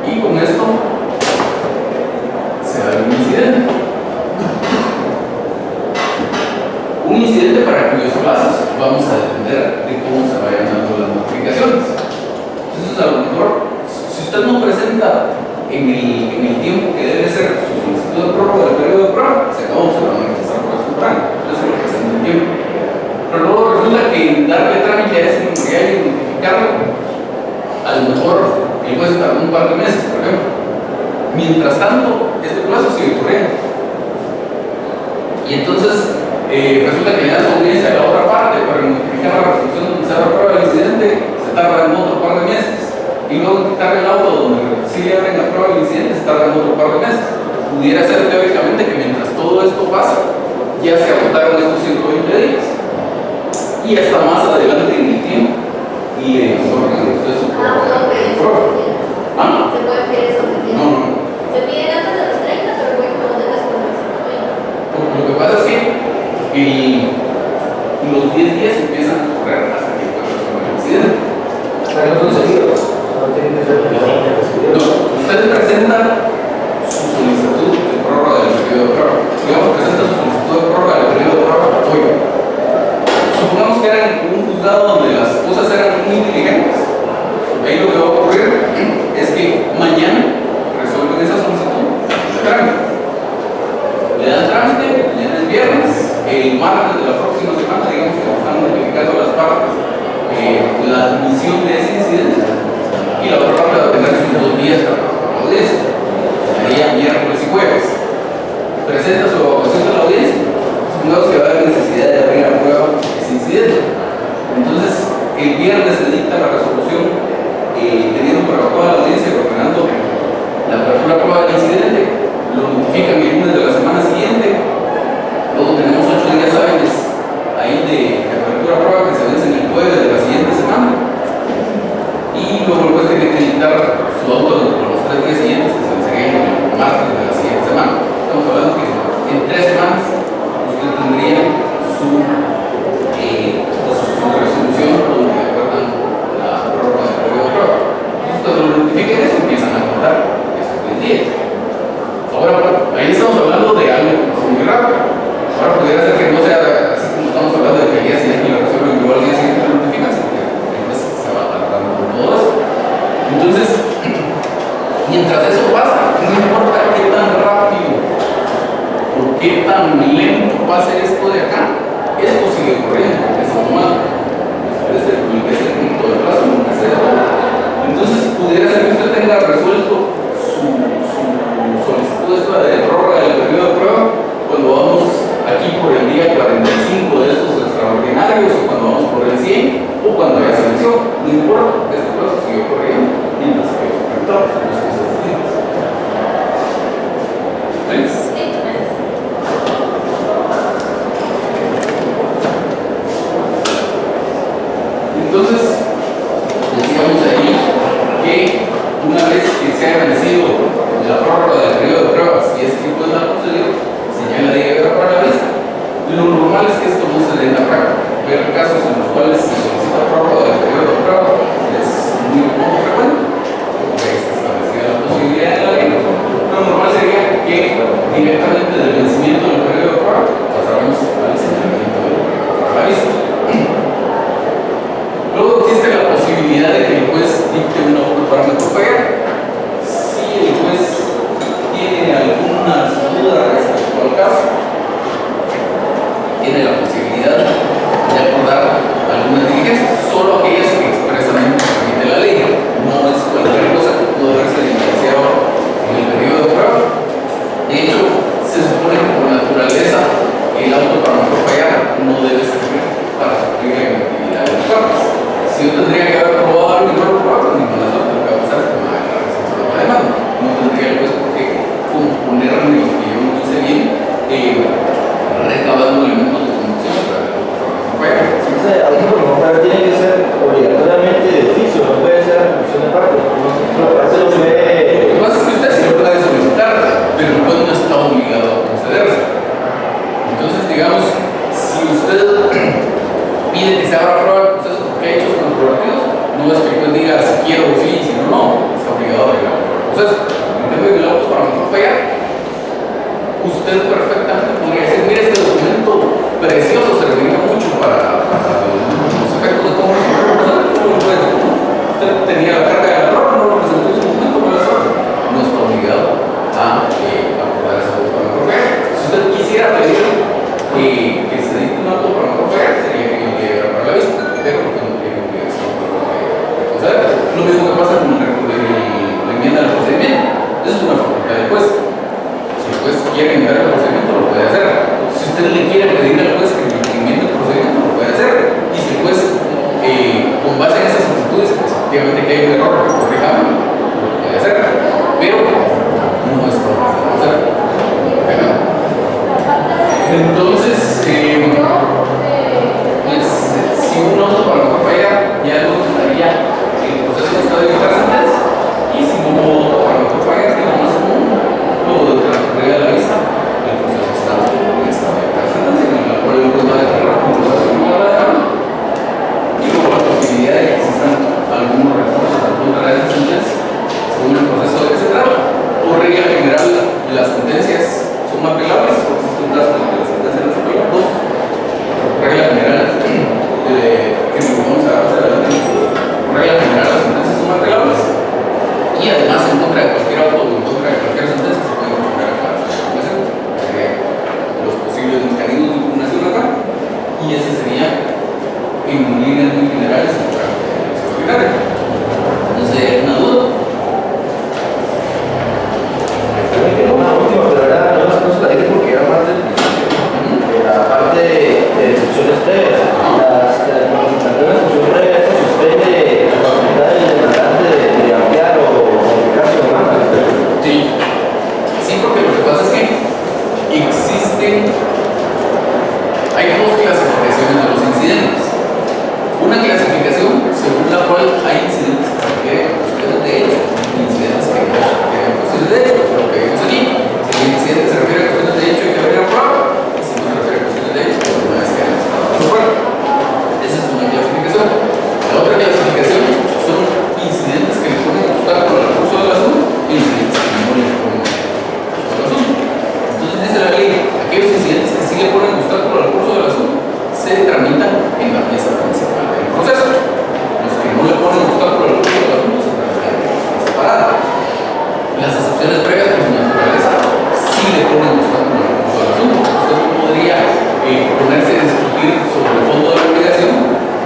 Y con esto se da un incidente. Un incidente para cuyos plazos vamos a depender de cómo se vayan dando las notificaciones. Entonces, a lo mejor, si usted no presenta en el tiempo que debe ser su solicitud de prórroga del periodo de prueba, se acabó, se lo van a rechazar por temprano. Entonces, se lo presenta en tiempo. Pero luego resulta que darle trámite a ese memorial y notificarlo, a lo mejor el juez tardó un par de meses, por ejemplo. Mientras tanto, este plazo sigue corriendo. Y entonces, resulta que le da su audiencia a la otra parte para notificar la resolución donde se da prueba del incidente, se tarda en otro par de meses. Y luego quitar el auto donde sí le abren la prueba del incidente, se tarda en otro par de meses. Pudiera ser teóricamente que mientras todo esto pasa, ya se agotaron estos 120 días. Y hasta más adelante en el tiempo. Y en los órganos de su Se puede pedir eso. No. Se piden antes de los 30, pero luego no debes poner 120. Lo que pasa es que los 10 días empiezan a correr hasta que pueda resolver el incidente. Pero no son seguidos, no tienen que ser No, usted presenta su solicitud de prórroga del periodo de prueba. Digamos, presenta su solicitud de prórroga del periodo de prueba hoy. Supongamos que era en un juzgado donde las cosas eran muy diligentes. Ahí lo que va a ocurrir es que mañana resuelven esa solicitud de trámite. Le dan trámite, mañana es viernes, el martes de la próxima semana, digamos que están notificando a las partes la admisión de ese incidente. Y la otra parte va a tener sus 2 días para la audiencia. Sería miércoles y jueves. Presenta su evaluación de la audiencia. Supongamos que va a haber necesidad de abrir a prueba ese incidente. Entonces, el viernes se dicta la resolución teniendo por toda la audiencia y ordenando la apertura a prueba del incidente. Lo notifican el lunes de la semana siguiente. Luego tenemos 8 días hábiles ahí de apertura a prueba que se vencen el jueves de la siguiente semana. Y luego el juez tiene que dictar su auto dentro de los 3 días siguientes, que se vencerían el martes de la siguiente semana. Estamos hablando que en 3 semanas usted tendría su resolución donde acuerdan la prórroga del periodo de prueba. Entonces, cuando lo notifiquen eso, empiezan a contar esos 3 días. Ahora, ahí estamos hablando de algo que pasó muy rápido. Ahora podría ser que no sea así como estamos hablando de que el día siguiente la resuelven igual al día siguiente la notifican, sino que entonces se va tardando todo eso. Entonces, mientras eso pasa, no importa qué tan rápido o qué tan lento pase esto de acá, esto sigue corriendo, porque es normal. Desde el punto de plazo nunca se da. Entonces, pudiera ser que usted tenga resuelto su solicitud de prórroga del periodo de prueba cuando vamos aquí por el día 45 de estos extraordinarios, o cuando vamos por el 100, o cuando ya se venció. No importa, este plazo sigue corriendo mientras que los afectados son los que se destinan. ¿Sí? Entonces, decíamos ahí que una vez que se haya vencido la prórroga del periodo de pruebas y ese tipo de datos señala de guerra para la vista. Lo normal es que esto no se dé en la práctica. Ver casos en los cuales se solicita prórroga del periodo de prueba es muy poco frecuente, porque está establecida la posibilidad de la ley. Lo normal sería que directamente del vencimiento del periodo de prueba pasáramos al señalamiento del periodo para la vista. Luego existe la posibilidad de que el juez dicte un auto parámetro fair. Si el juez tiene algunas dudas respecto al caso, tiene la posibilidad de acordar algunas diligencias, solo aquellas que expresamente permite la ley. No es cualquier cosa que pudo haberse diligenciado en el periodo de prueba. De hecho, se supone que por naturaleza el auto parámetro fair Y ese sería, en líneas muy generales, el trámite de elección ordinaria. Entonces, ¿una duda? Una última, pero era, no se la dije porque era más del principio. La parte de excepciones previas. Las representantes de excepción previa se suspende la facultad del demandante de ampliar o modificar su demanda. Sí. Sí, porque lo que pasa es que existen, hay dos clasificaciones de los incidentes. Una clasificación según la cual hay incidentes que se refieren a cuestiones de hecho, incidentes que no se refieren a cuestiones de hecho, lo que vimos aquí. Si el incidente se refiere a cuestiones de hecho, hay que haber la prueba, y si no se refiere a cuestiones de hecho, pues una vez que hayamos probado su prueba. Esa es una clasificación. La otra clasificación son incidentes que le ponen obstáculo al curso del asunto e incidentes que no le ponen obstáculo al asunto. Entonces dice la ley, aquellos incidentes que sí le ponen obstáculo al curso del asunto se tramitan en la mesa principal del proceso. Los que no le ponen obstáculo al curso del asunto se tramitan en mesa separada. Las excepciones previas por su naturaleza sí le ponen obstáculo al curso del asunto. Usted no podría ponerse a discutir sobre el fondo de la obligación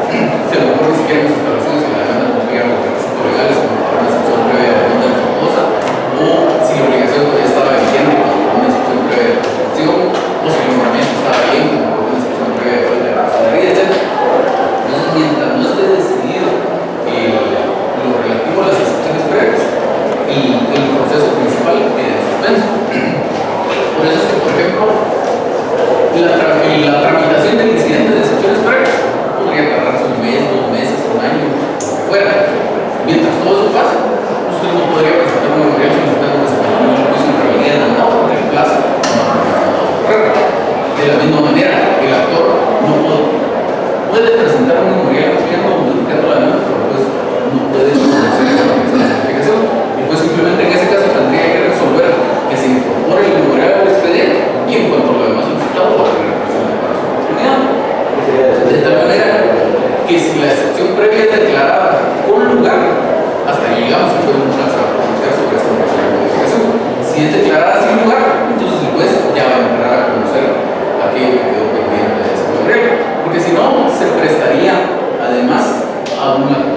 si a lo mejor ni siquiera hemos establecido si la demanda cumplía los requisitos legales como para una excepción previa de la demanda defectuosa o si la obligación todavía estaba vigente como una excepción previa de la excepción o si el nombramiento estaba bien como una excepción previa de la responsabilidad, etc. Entonces, mientras no esté decidido lo relativo a las excepciones previas y el proceso principal queda en suspenso. Por eso es que, por ejemplo, la tramitación del incidente de excepciones previas podría tardarse un mes, 2 meses, un año, lo que fuera. Mientras todo eso pasa, usted no podría presentar un memorial solicitando que se continúe el juicio en realidad no, porque el plazo no ha correr. De la misma manera, el actor no puede presentar un memorial ampliando o modificando la demanda, pero pues no puede hacer esa modificación. Y pues simplemente en ese caso tendría que resolver que se incorpore el memorial al expediente y en cuanto a lo demás solicitado, va a tener para su oportunidad. De tal manera que si la excepción previa es declarada con lugar, hasta ahí llegamos, se puede pronunciar sobre esa modificación. Si es declarada sin lugar, entonces el juez ya va a entrar a conocer aquello que quedó pendiente de ese memorial, porque si no, se prestaría además a una